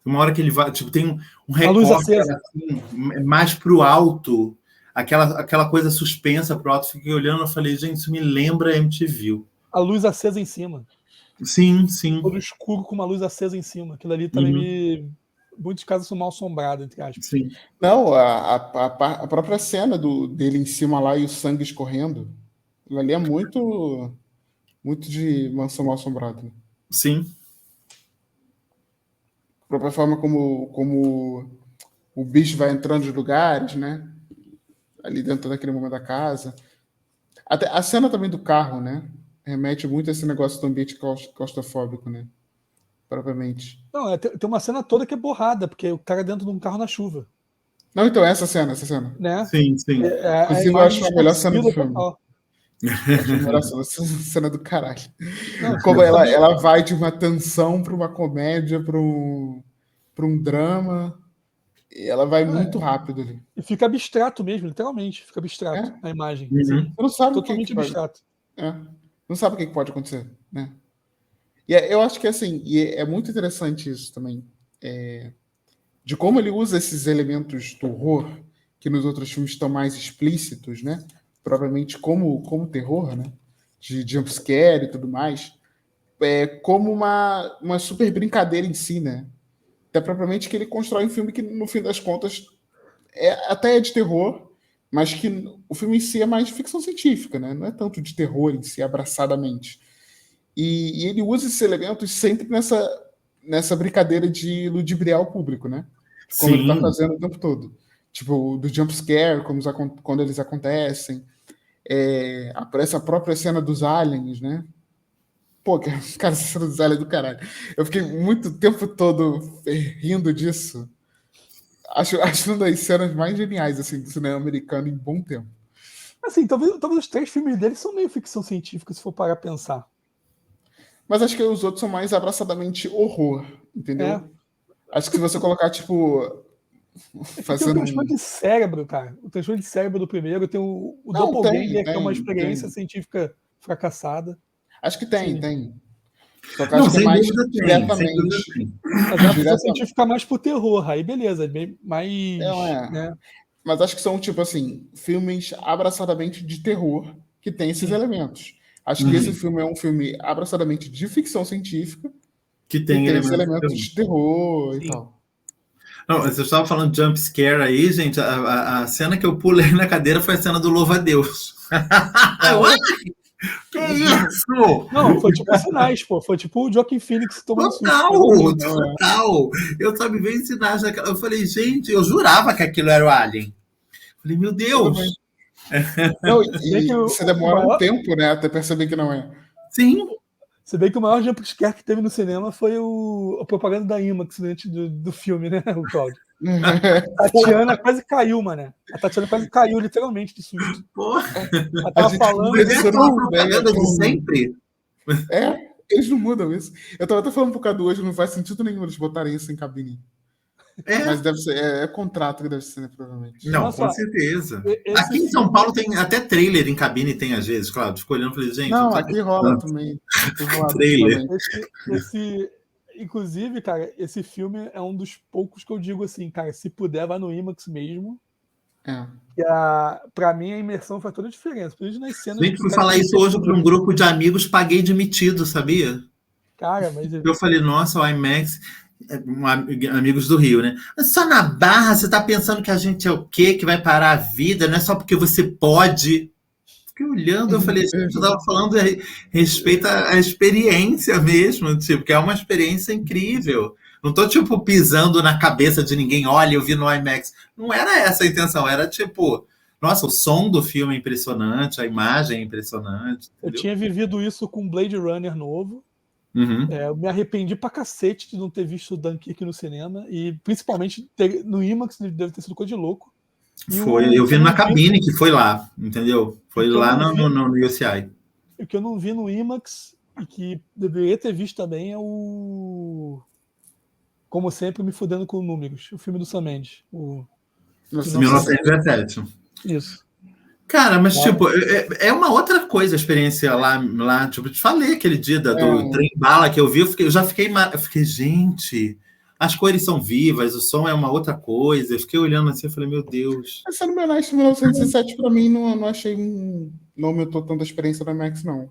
Uma hora que ele vai, tipo, tem um recorte assim, mais pro alto, aquela coisa suspensa pro alto, fiquei olhando e falei, gente, isso me lembra MTV. A luz acesa em cima. Sim, sim. todo escuro com uma luz acesa em cima. Aquilo ali também muitas casas são mal assombradas, entre aspas. Sim. Não, a própria cena dele em cima lá e o sangue escorrendo, aquilo ali é muito, muito de Mansão Mal Assombrada. Sim. A própria forma como o bicho vai entrando nos lugares, né? Ali dentro daquele momento da casa. Até a cena também do carro, né? Remete muito a esse negócio do ambiente claustrofóbico, né? Propriamente. Não, tem uma cena toda que é borrada, porque o cara é dentro de um carro na chuva. Não, então, essa cena. Né? Sim, sim. Inclusive, eu acho a melhor cena do filme. Total. Eu acho a melhor cena do caralho. Não, Como ela vai de uma tensão para uma comédia, para um drama. E ela vai muito rápido ali. E fica abstrato mesmo, literalmente. Fica abstrato a imagem. Uhum. Sim, Você não sabe totalmente abstrato. Não sabe o que pode acontecer, né? E eu acho que assim, e é muito interessante isso também, de como ele usa esses elementos do horror que nos outros filmes estão mais explícitos, né? Provavelmente como terror, né? De jumpscare e tudo mais, como uma super brincadeira em si, né? Até propriamente que ele constrói um filme que, no fim das contas, até é de terror, mas que o filme em si é mais de ficção científica, né? Não é tanto de terror em si, abraçadamente. E ele usa esses elementos sempre nessa brincadeira de ludibriar o público, né? Como ele tá fazendo o tempo todo. Tipo, do jumpscare, quando eles acontecem. Essa própria cena dos aliens, né? Pô, cara, essa cena dos aliens é do caralho. Eu fiquei muito tempo todo rindo disso. Acho uma das cenas mais geniais assim, do cinema americano em bom tempo. Assim, talvez os 3 filmes dele são meio ficção científica, se for parar a pensar. Mas acho que os outros são mais abraçadamente horror, entendeu? Acho que se você colocar, tipo... Tem o transplante de cérebro, cara. O transplante de cérebro do primeiro, tem o Doppelganger, que é uma experiência científica fracassada. Acho que tem. Só que acho que é mais diretamente. Mas a ficção científica mais pro terror, aí beleza, mais... né? Mas acho que são, tipo assim, filmes abraçadamente de terror que tem esses elementos. Acho que esse filme é um filme abraçadamente de ficção científica que tem esses elementos de terror e tal. Não, você estava falando de jump scare aí, gente. A cena que eu pulei na cadeira foi a cena do Louva a Deus. Que isso? Não, foi tipo Sinais, pô. Foi tipo o Joaquin Phoenix tomando Total. Eu só me veio Sinais naquela. Eu falei, gente, eu jurava que aquilo era o Alien. Eu falei, meu Deus. Não, e você demora um tempo, né, até perceber que não é. Sim. Você vê que o maior jumpscare que teve no cinema foi a propaganda da IMAX do filme, né, o Claudio? A Tatiana quase caiu, mané. A Tatiana quase caiu, literalmente, de susto. Porra. Ela tava falando... Mas é uma propaganda de sempre. Eles não mudam isso. Eu tava até falando pro Cadu hoje, não faz sentido nenhum eles botarem isso em cabine. Mas deve ser, é contrato que deve ser, né, provavelmente. Não, com certeza. Aqui em São Paulo tem até trailer em cabine, tem às vezes, claro. Fico olhando e falei, gente... Não, aqui rola também. Trailer. Inclusive, cara, esse filme é um dos poucos que eu digo assim, cara, se puder, vai no IMAX mesmo. Pra mim, a imersão faz toda a diferença. Por isso, nas cenas... Gente, fui falar isso hoje para um grupo de amigos, paguei de metido, sabia? Cara, mas... Eu falei, nossa, o IMAX... amigos do Rio, né? Só na Barra você tá pensando que a gente é o quê? Que vai parar a vida? Não é só porque você pode. Fiquei olhando, eu falei, gente, eu tava falando a respeito à experiência mesmo, tipo, que é uma experiência incrível. Não tô, tipo, pisando na cabeça de ninguém, olha, eu vi no IMAX. Não era essa a intenção, era tipo, nossa, o som do filme é impressionante, a imagem é impressionante. Eu tinha vivido isso com Blade Runner novo. Eu me arrependi pra cacete de não ter visto o Dunkirk no cinema, e principalmente no IMAX deve ter sido coisa de louco. Eu vi na cabine que foi lá, entendeu? Foi lá no UCI. O que eu não vi no IMAX e que deveria ter visto também é o... Como sempre, me fudendo com números. O filme do Sam Mendes. 1917. Isso. Cara, mas tipo, é uma outra coisa a experiência lá tipo, te falei aquele dia do trem bala que eu vi, eu fiquei, gente, as cores são vivas, o som é uma outra coisa. Eu fiquei olhando assim, eu falei, meu Deus. Sendo bem honesto, 1917 pra mim não achei, não aumentou tanta experiência da Max, não.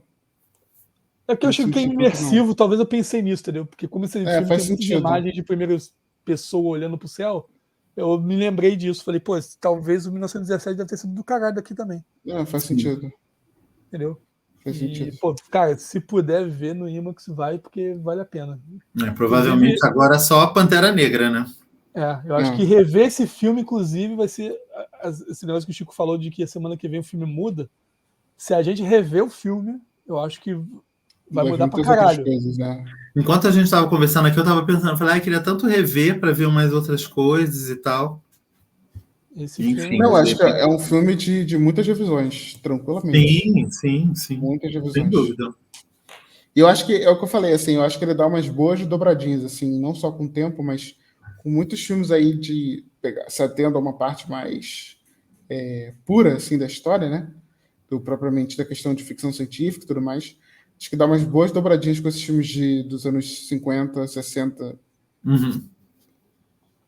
É porque eu achei que é imersivo, talvez eu pensei nisso, entendeu? Porque como esse filme tem muitas imagens de primeira pessoa olhando pro céu, eu me lembrei disso. Falei, pô, talvez o 1917 deve ter sido do caralho daqui também. Não, faz sentido. Entendeu? Faz sentido. Pô, cara, se puder ver no IMAX, vai, porque vale a pena. Provavelmente agora só a Pantera Negra, né? Eu acho que rever esse filme, inclusive, vai ser esse negócio que o Chico falou de que a semana que vem o filme muda. Se a gente rever o filme, eu acho que vai mudar pra caralho. Coisas, né? Enquanto a gente estava conversando aqui, eu estava pensando, falei, queria tanto rever para ver umas outras coisas e tal. Esse filme, eu acho que é um filme de muitas revisões, tranquilamente. Sim. Muitas revisões. Sem dúvida. E eu acho que é o que eu falei, assim, eu acho que ele dá umas boas dobradinhas, assim, não só com o tempo, mas com muitos filmes aí de pegar, se atendo a uma parte mais pura, assim, da história, né? Propriamente da questão de ficção científica e tudo mais. Acho que dá umas boas dobradinhas com esses filmes dos anos 50, 60.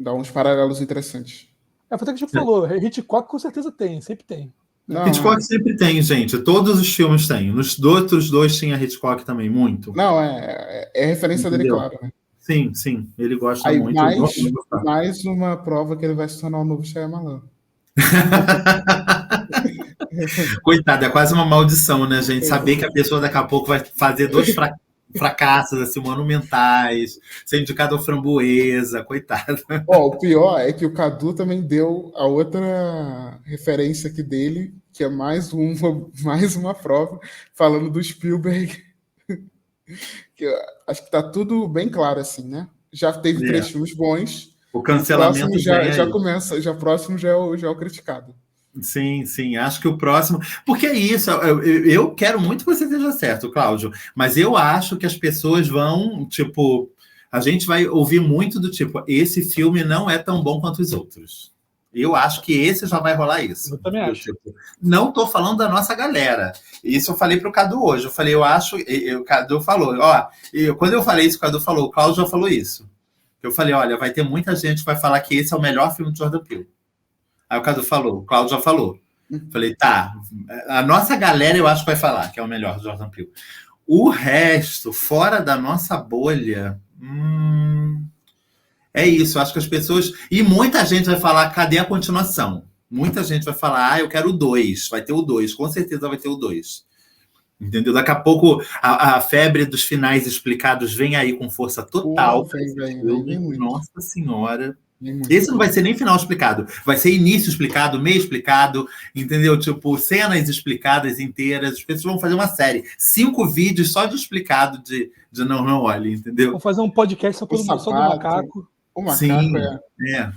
Dá uns paralelos interessantes. Foi até que a gente falou, Hitchcock com certeza tem, sempre tem. Hitchcock sempre tem, gente. Todos os filmes têm. Nos outros dois tinha Hitchcock também, muito. Não, é referência dele, claro, né? Sim. Ele gosta aí, muito. Mais uma prova que ele vai se tornar o novo Shyamalan. Coitado, é quase uma maldição, né, gente? Saber que a pessoa daqui a pouco vai fazer 2 fracassos assim, monumentais, ser indicado ao Framboesa, coitado. O pior é que o Cadu também deu a outra referência aqui dele, que é mais uma prova, falando do Spielberg. Que acho que tá tudo bem claro, assim, né? Já teve 3 filmes bons. O cancelamento o próximo já é o criticado. Sim. Acho que o próximo... Porque é isso, eu quero muito que você esteja certo, Cláudio, mas eu acho que as pessoas vão, tipo... A gente vai ouvir muito do tipo, esse filme não é tão bom quanto os outros. Eu acho que esse já vai rolar isso. Eu também acho. Tipo, não tô falando da nossa galera. Isso eu falei pro Cadu hoje. Eu falei, o Cadu falou, quando eu falei isso, o Cadu falou, o Cláudio já falou isso. Eu falei, olha, vai ter muita gente que vai falar que esse é o melhor filme de Jordan Peele. Aí o Cadu falou, o Cláudio já falou. Falei, tá, a nossa galera eu acho que vai falar que é o melhor de Jordan Peele. O resto, fora da nossa bolha, é isso, acho que as pessoas... E muita gente vai falar, cadê a continuação? Muita gente vai falar, eu quero o 2, vai ter o 2, com certeza vai ter o 2. Entendeu? Daqui a pouco a febre dos finais explicados vem aí com força total. Vem muito. Nossa Senhora. Esse não vai ser nem final explicado, vai ser início explicado, meio explicado, entendeu? Tipo, cenas explicadas inteiras. As pessoas vão fazer uma série, 5 vídeos só de explicado de Não Olhe, entendeu? Vou fazer um podcast só do macaco. O macaco. Sim,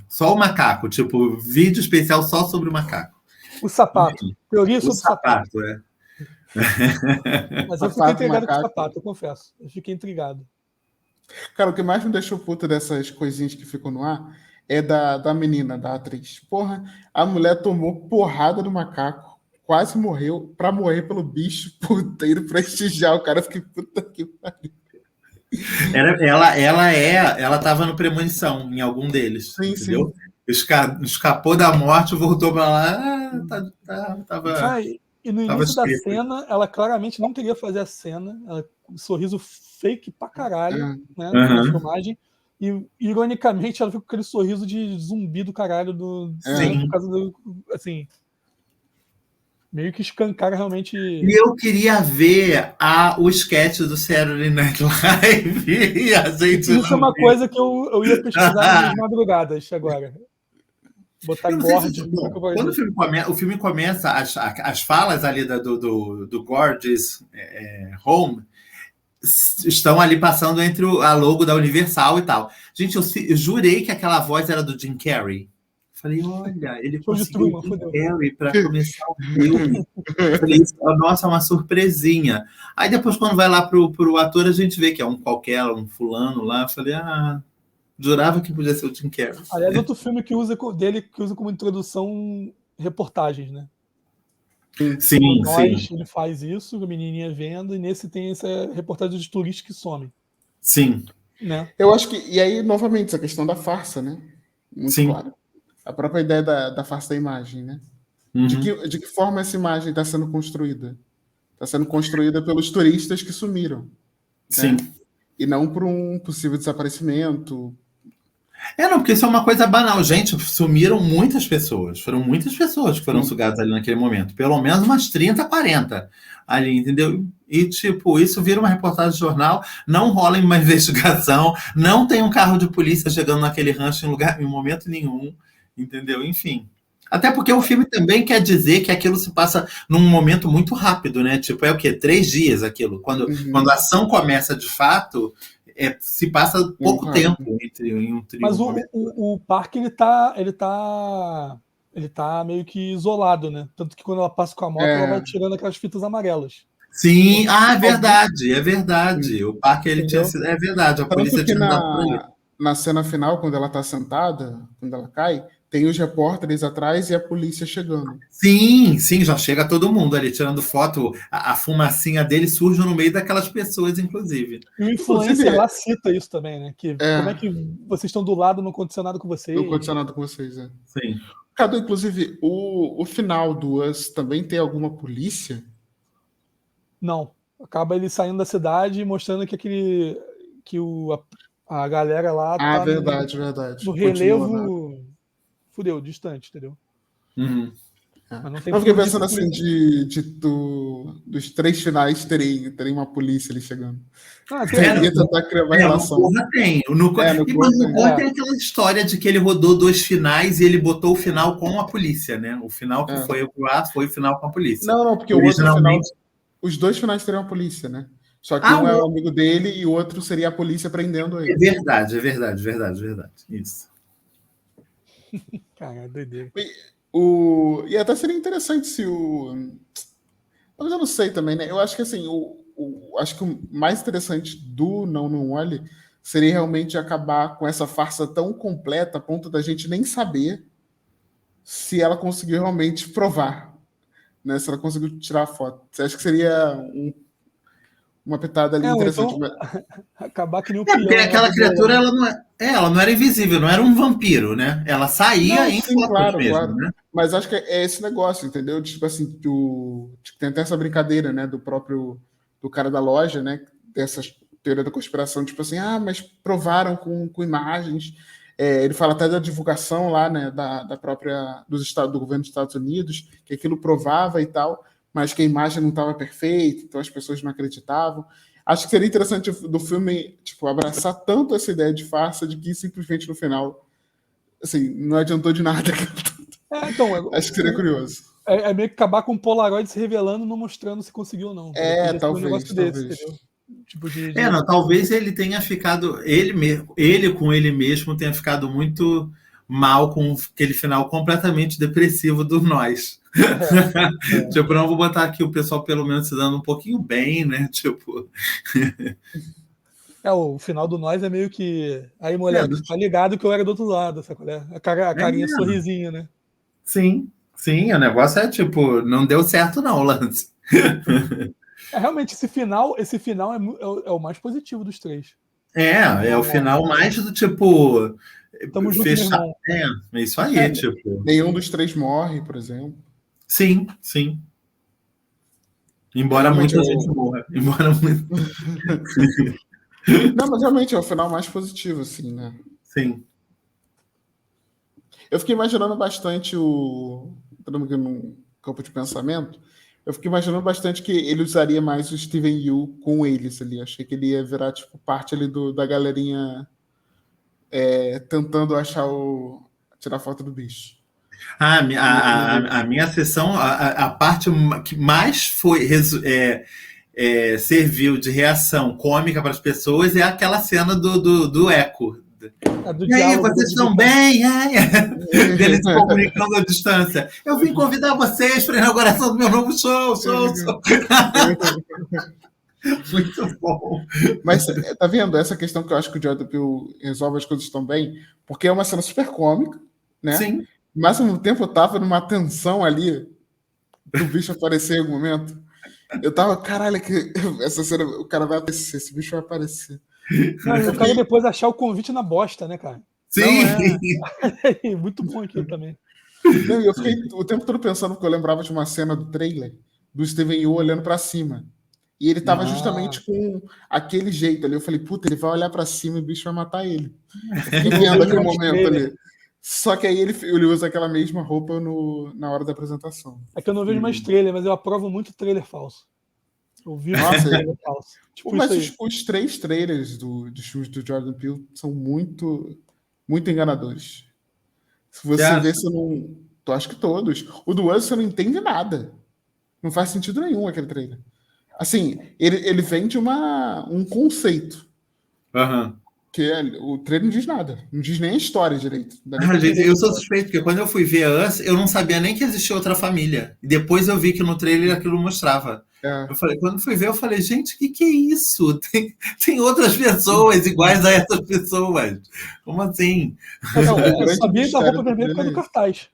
só o macaco, tipo, vídeo especial só sobre o macaco. O sapato. Teoria sobre o sapato. Mas eu fiquei intrigado com o sapato, eu confesso. Eu fiquei intrigado. Cara, o que mais me deixou puto dessas coisinhas que ficam no ar é da menina, da atriz. Porra, a mulher tomou porrada do macaco, quase morreu, pra morrer pelo bicho puteiro, prestigiar o cara. Fiquei puta que pariu. Ela tava no Premonição em algum deles, entendeu? Sim. Escapou da morte, voltou pra lá, tava... E no início da cena, ela claramente não queria fazer a cena, um sorriso fake pra caralho, né, na filmagem, e ironicamente ela ficou com aquele sorriso de zumbi do caralho por causa do, assim, meio que escancara realmente. E eu queria ver o sketch do Saturday Night Live e a gente isso é uma coisa que eu ia pesquisar nas madrugadas agora. Botar Gord. Quando o filme começa, as falas ali do Gord's Home estão ali passando entre a logo da Universal e tal. Gente, eu jurei que aquela voz era do Jim Carrey. Falei, olha, ele conseguiu o Jim Carrey para começar o filme. Falei, nossa, uma surpresinha. Aí depois, quando vai lá pro ator, a gente vê que é um qualquer, um fulano lá. Falei, jurava que podia ser o Jim Carrey. Aliás, outro filme que usa como introdução reportagens, né? Sim. Ele faz isso, a menininha vendo, e nesse tem essa reportagem de turistas que somem. Sim. Né? Eu acho que... E aí, novamente, essa questão da farsa, né? Muito claro. A própria ideia da farsa da imagem, né? De que forma essa imagem está sendo construída? está sendo construída pelos turistas que sumiram. Sim. Né? E não por um possível desaparecimento. Não, porque isso é uma coisa banal. Gente, sumiram muitas pessoas. Foram muitas pessoas que foram sugadas ali naquele momento. Pelo menos umas 30, 40 ali, entendeu? E, tipo, isso vira uma reportagem de jornal, não rola uma investigação, não tem um carro de polícia chegando naquele rancho em momento nenhum, entendeu? Enfim. Até porque o filme também quer dizer que aquilo se passa num momento muito rápido, né? Tipo, é o quê? 3 dias aquilo. Quando a ação começa de fato, se passa pouco tempo entre Mas o parque, ele tá meio que isolado, né? Tanto que quando ela passa com a moto, ela vai tirando aquelas fitas amarelas. Sim, é verdade. O parque, ele tinha sido... É verdade, a polícia tinha andado por ali. Na cena final, quando ela tá sentada, quando ela cai, tem os repórteres atrás e a polícia chegando. Sim, já chega todo mundo ali tirando foto. A fumacinha dele surge no meio daquelas pessoas, inclusive. E o influencer lá cita isso também, né? Como é que vocês estão do lado, não aconteceu nada com vocês? Não aconteceu nada com vocês, Sim. Cadu, inclusive, o final do Us também tem alguma polícia? Não. Acaba ele saindo da cidade e mostrando que a galera lá tá verdade. no relevo, fudeu, distante, entendeu? Uhum. Mas não tem eu fiquei pensando assim, dos 3 finais terem uma polícia ali chegando. Queria tentar criar uma relação. No Corra tem. No Corra tem aquela história de que ele rodou 2 finais e ele botou o final com a polícia, né? O final que foi o final com a polícia. Não, porque o outro final... Os 2 finais teriam a polícia, né? Só que um é o amigo dele e o outro seria a polícia prendendo ele. É verdade. Isso. Cara, doideira. E até seria interessante se o... Mas eu não sei também, né? Eu acho que assim, acho que o mais interessante do Não Olhe seria realmente acabar com essa farsa tão completa a ponto da gente nem saber se ela conseguiu realmente provar, né? Se ela conseguiu tirar a foto. Você acha que seria uma pitada ali interessante? Então, acabar que nem o peão. Porque aquela criatura, ela não era invisível, não era um vampiro, né? Ela saía em fotos mesmo, claro. Né? Mas acho que é esse negócio, entendeu? Tipo assim, tem até essa brincadeira, né? Do cara da loja, né? Dessa teoria da conspiração, tipo assim, mas provaram com imagens. Ele fala até da divulgação lá, né? Do governo dos Estados Unidos, que aquilo provava e tal, mas que a imagem não estava perfeita, então as pessoas não acreditavam. Acho que seria interessante do filme, tipo, abraçar tanto essa ideia de farsa de que simplesmente no final, assim, não adiantou de nada. Então, acho que seria curioso. É meio que acabar com o Polaroid se revelando, não mostrando se conseguiu ou não. Talvez. Um negócio desse, entendeu? Tipo não, talvez ele tenha ficado, ele com ele mesmo tenha ficado muito mal com aquele final completamente depressivo do Nós. Tipo, não vou botar aqui o pessoal pelo menos se dando um pouquinho bem, né? Tipo. O final do Nós é meio que. Aí, moleque, tá ligado que eu era do outro lado, sabe? A carinha sorrisinho, né? Sim, o negócio é tipo, não deu certo, não, o lance. Realmente, esse final é o mais positivo dos 3. É o final mais do tipo. Tamo junto, meu irmão. É isso aí, tipo. Nenhum dos 3 morre, por exemplo. Sim. Embora muita gente morra. Não, mas realmente é o final mais positivo, assim, né? Sim. Eu fiquei imaginando bastante entrando aqui num campo de pensamento, eu fiquei imaginando bastante que ele usaria mais o Steven Yeun com eles ali. Achei que ele ia virar, tipo, parte ali da galerinha tentando tirar foto do bicho. A minha sessão, a parte que mais foi serviu de reação cômica para as pessoas é aquela cena do eco. E aí, vocês estão bem? Eles se comunicando à distância. Eu vim convidar vocês para a inauguração do meu novo show. Muito bom. Mas tá vendo? Essa questão que eu acho que o Jordan Peele resolve as coisas tão bem, porque é uma cena super cômica, né? Sim. Mas ao mesmo tempo eu tava numa tensão ali do bicho aparecer em algum momento. Eu tava, caralho, que essa cena, o cara vai aparecer, esse bicho vai aparecer. O cara depois achar o convite na bosta, né, cara? Sim. Muito bom aquilo também. Eu fiquei o tempo todo pensando, porque eu lembrava de uma cena do trailer do Steven Yeun olhando para cima. E ele tava justamente com aquele jeito ali. Eu falei, puta, ele vai olhar para cima e o bicho vai matar ele. Eu fiquei vendo aquele momento ali. Só que aí ele usa aquela mesma roupa na hora da apresentação. É que eu não vejo mais trailer, mas eu aprovo muito trailer falso. Eu vi trailer falso. Tipo, mas os 3 trailers dos filmes do Jordan Peele são muito, muito enganadores. Se você ver, você não... Eu acho que todos. O do Us, você não entende nada. Não faz sentido nenhum aquele trailer. Assim, ele vende um conceito. Que o trailer não diz nada. Não diz nem a história direito. Gente, eu sou suspeito, porque quando eu fui ver Us, eu não sabia nem que existia outra família. E depois eu vi que no trailer aquilo mostrava. Eu falei, quando fui ver, eu falei, gente, o que é isso? Tem outras pessoas iguais a essas pessoas. Como assim? Eu sabia da roupa vermelha por causa do cartaz.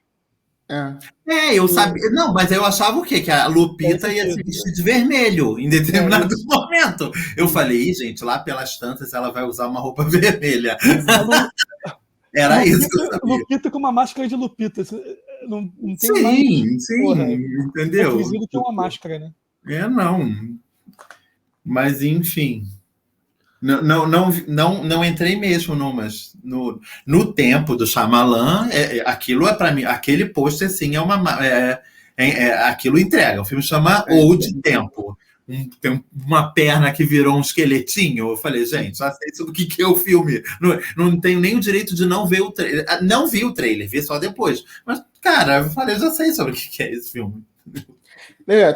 Eu sabia. Não, mas eu achava o quê? Que a Lupita ia se vestir de vermelho em determinado momento. Eu falei, gente, lá pelas tantas ela vai usar uma roupa vermelha. Era Lupita, isso que eu sabia. Lupita com uma máscara de Lupita. Não tem entendeu? Mais que uma máscara, né? Não. Mas, enfim. Não entrei mesmo, não, mas no tempo do Shyamalan, aquilo é para mim, aquele pôster assim aquilo entrega. O filme chama Old Tempo. Tem uma perna que virou um esqueletinho. Eu falei, gente, já sei do que é o filme. Não tenho nem o direito de não ver o trailer. Não vi o trailer, vi só depois. Mas, cara, eu falei, já sei sobre o que é esse filme.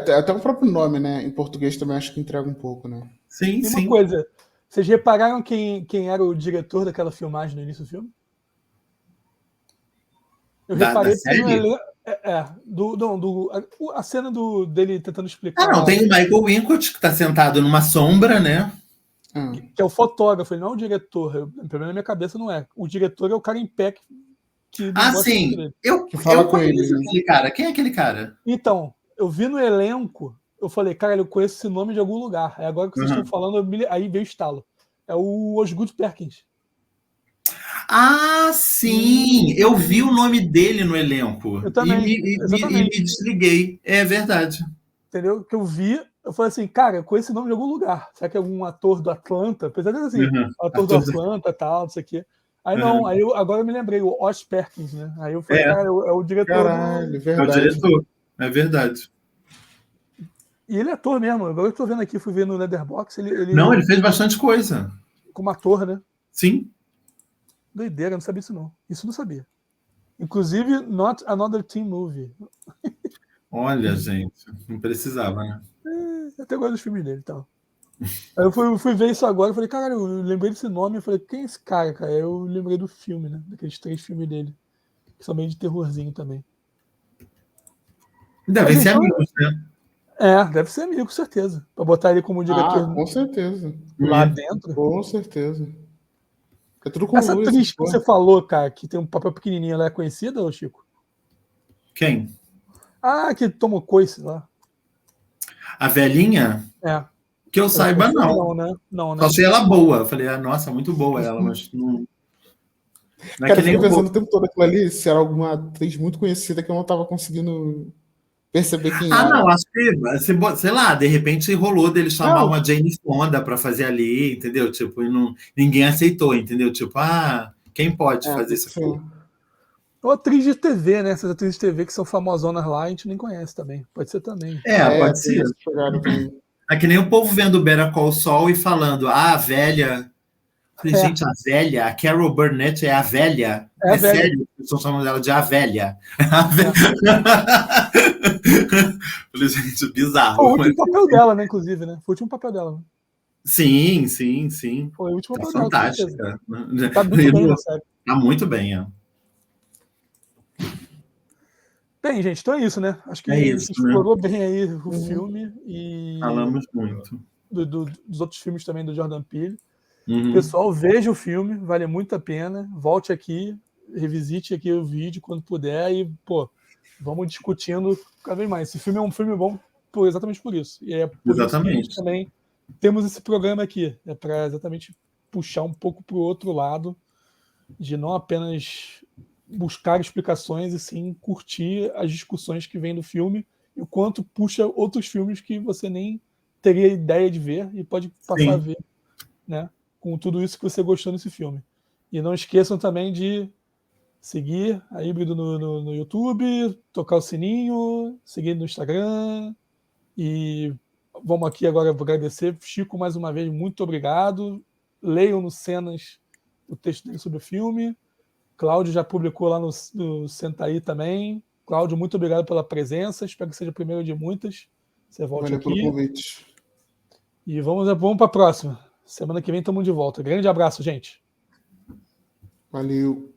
Até o próprio nome, né? Em português também acho que entrega um pouco, né? Sim, e uma coisa, vocês repararam quem era o diretor daquela filmagem no início do filme? Eu reparei a cena dele tentando explicar. Não, tem o Michael Wincott, que está sentado numa sombra, né? Que é o fotógrafo, ele não é o diretor. Pelo menos na minha cabeça não é. O diretor é o cara em pé que sim. Eu conheço aquele cara. Quem é aquele cara? Então, eu vi no elenco, eu falei, cara, eu conheço esse nome de algum lugar. Aí agora que vocês estão falando, aí veio o estalo. É o Osgood Perkins. Sim! Eu vi o nome dele no elenco. Eu também. E me desliguei. É verdade. Entendeu? Que eu vi, eu falei assim, cara, eu conheço esse nome de algum lugar. Será que é algum ator do Atlanta? Apesar de assim, ator do Atlanta e tal, não sei o quê. Aí não, agora eu me lembrei, o Os Perkins, né? Aí eu falei, cara, é o diretor. Caralho, verdade. É o diretor, é verdade. E ele é ator mesmo. Agora eu tô vendo aqui, fui ver no Letterboxd. Não, ele fez bastante coisa. Como ator, né? Sim. Doideira, eu não sabia isso não. Isso eu não sabia. Inclusive, Not Another Teen Movie. Olha, gente, não precisava, né? Eu até gosto dos filmes dele e tal. Aí eu fui ver isso agora e falei, cara, eu lembrei desse nome. Eu falei, quem é esse cara, cara? Eu lembrei do filme, né? Daqueles 3 filmes dele. Que são meio de terrorzinho também. Devem ser amigos, né? Deve ser amigo, com certeza. Pra botar ele como diretor. Com certeza. Lá dentro. Com certeza. É tudo com Essa atriz que você falou, cara, que tem um papel pequenininho, ela é conhecida, ô Chico? Quem? Que tomou coice lá. A velhinha? Que eu saiba, não. Não, né? Só achei ela boa. Eu falei, nossa, muito boa ela, mas não. Cara, eu fiquei pensando o tempo todo aquilo ali, se era alguma atriz muito conhecida que eu não tava conseguindo perceber quem era. Não, acho que, sei lá, de repente rolou dele chamar uma Jane Fonda para fazer ali, entendeu? Tipo, e ninguém aceitou, entendeu? Tipo, quem pode fazer isso aqui? Ou atriz de TV, né? Essas atrizes de TV que são famosonas lá, a gente nem conhece também. Pode ser também. Pode ser. É que nem o povo vendo Better Call Saul e falando, a velha. Falei, gente, a velha, a Carol Burnett é a velha. É sério, estão chamando ela de a velha. Falei, gente, bizarro. Foi o último papel dela, né? Inclusive, né? Foi o último papel dela. Né? Sim. Foi o último papel dela. Fantástica. Tá muito bem, né, sério? Tá muito bem, Bem, gente, então é isso, né? Acho que a gente explorou bem aí o filme e falamos muito. Dos outros filmes também do Jordan Peele. Pessoal, veja o filme, vale muito a pena. Volte aqui, revisite aqui o vídeo quando puder e, vamos discutindo cada vez mais. Esse filme é um filme bom exatamente por isso. E é por isso que a gente também temos esse programa aqui. É para exatamente puxar um pouco para o outro lado, de não apenas buscar explicações e sim curtir as discussões que vêm do filme e o quanto puxa outros filmes que você nem teria ideia de ver e pode passar a ver, né, com tudo isso que você gostou nesse filme. E não esqueçam também de seguir a Híbrido no YouTube, tocar o sininho, seguir no Instagram. E vamos aqui agora agradecer. Chico, mais uma vez, muito obrigado. Leiam no Cenas o texto dele sobre o filme. Cláudio já publicou lá no Sentaí também. Cláudio, muito obrigado pela presença. Espero que seja a primeira de muitas. Você volte Valeu aqui. pelo convite. E vamos para a próxima. Semana que vem estamos de volta. Grande abraço, gente. Valeu.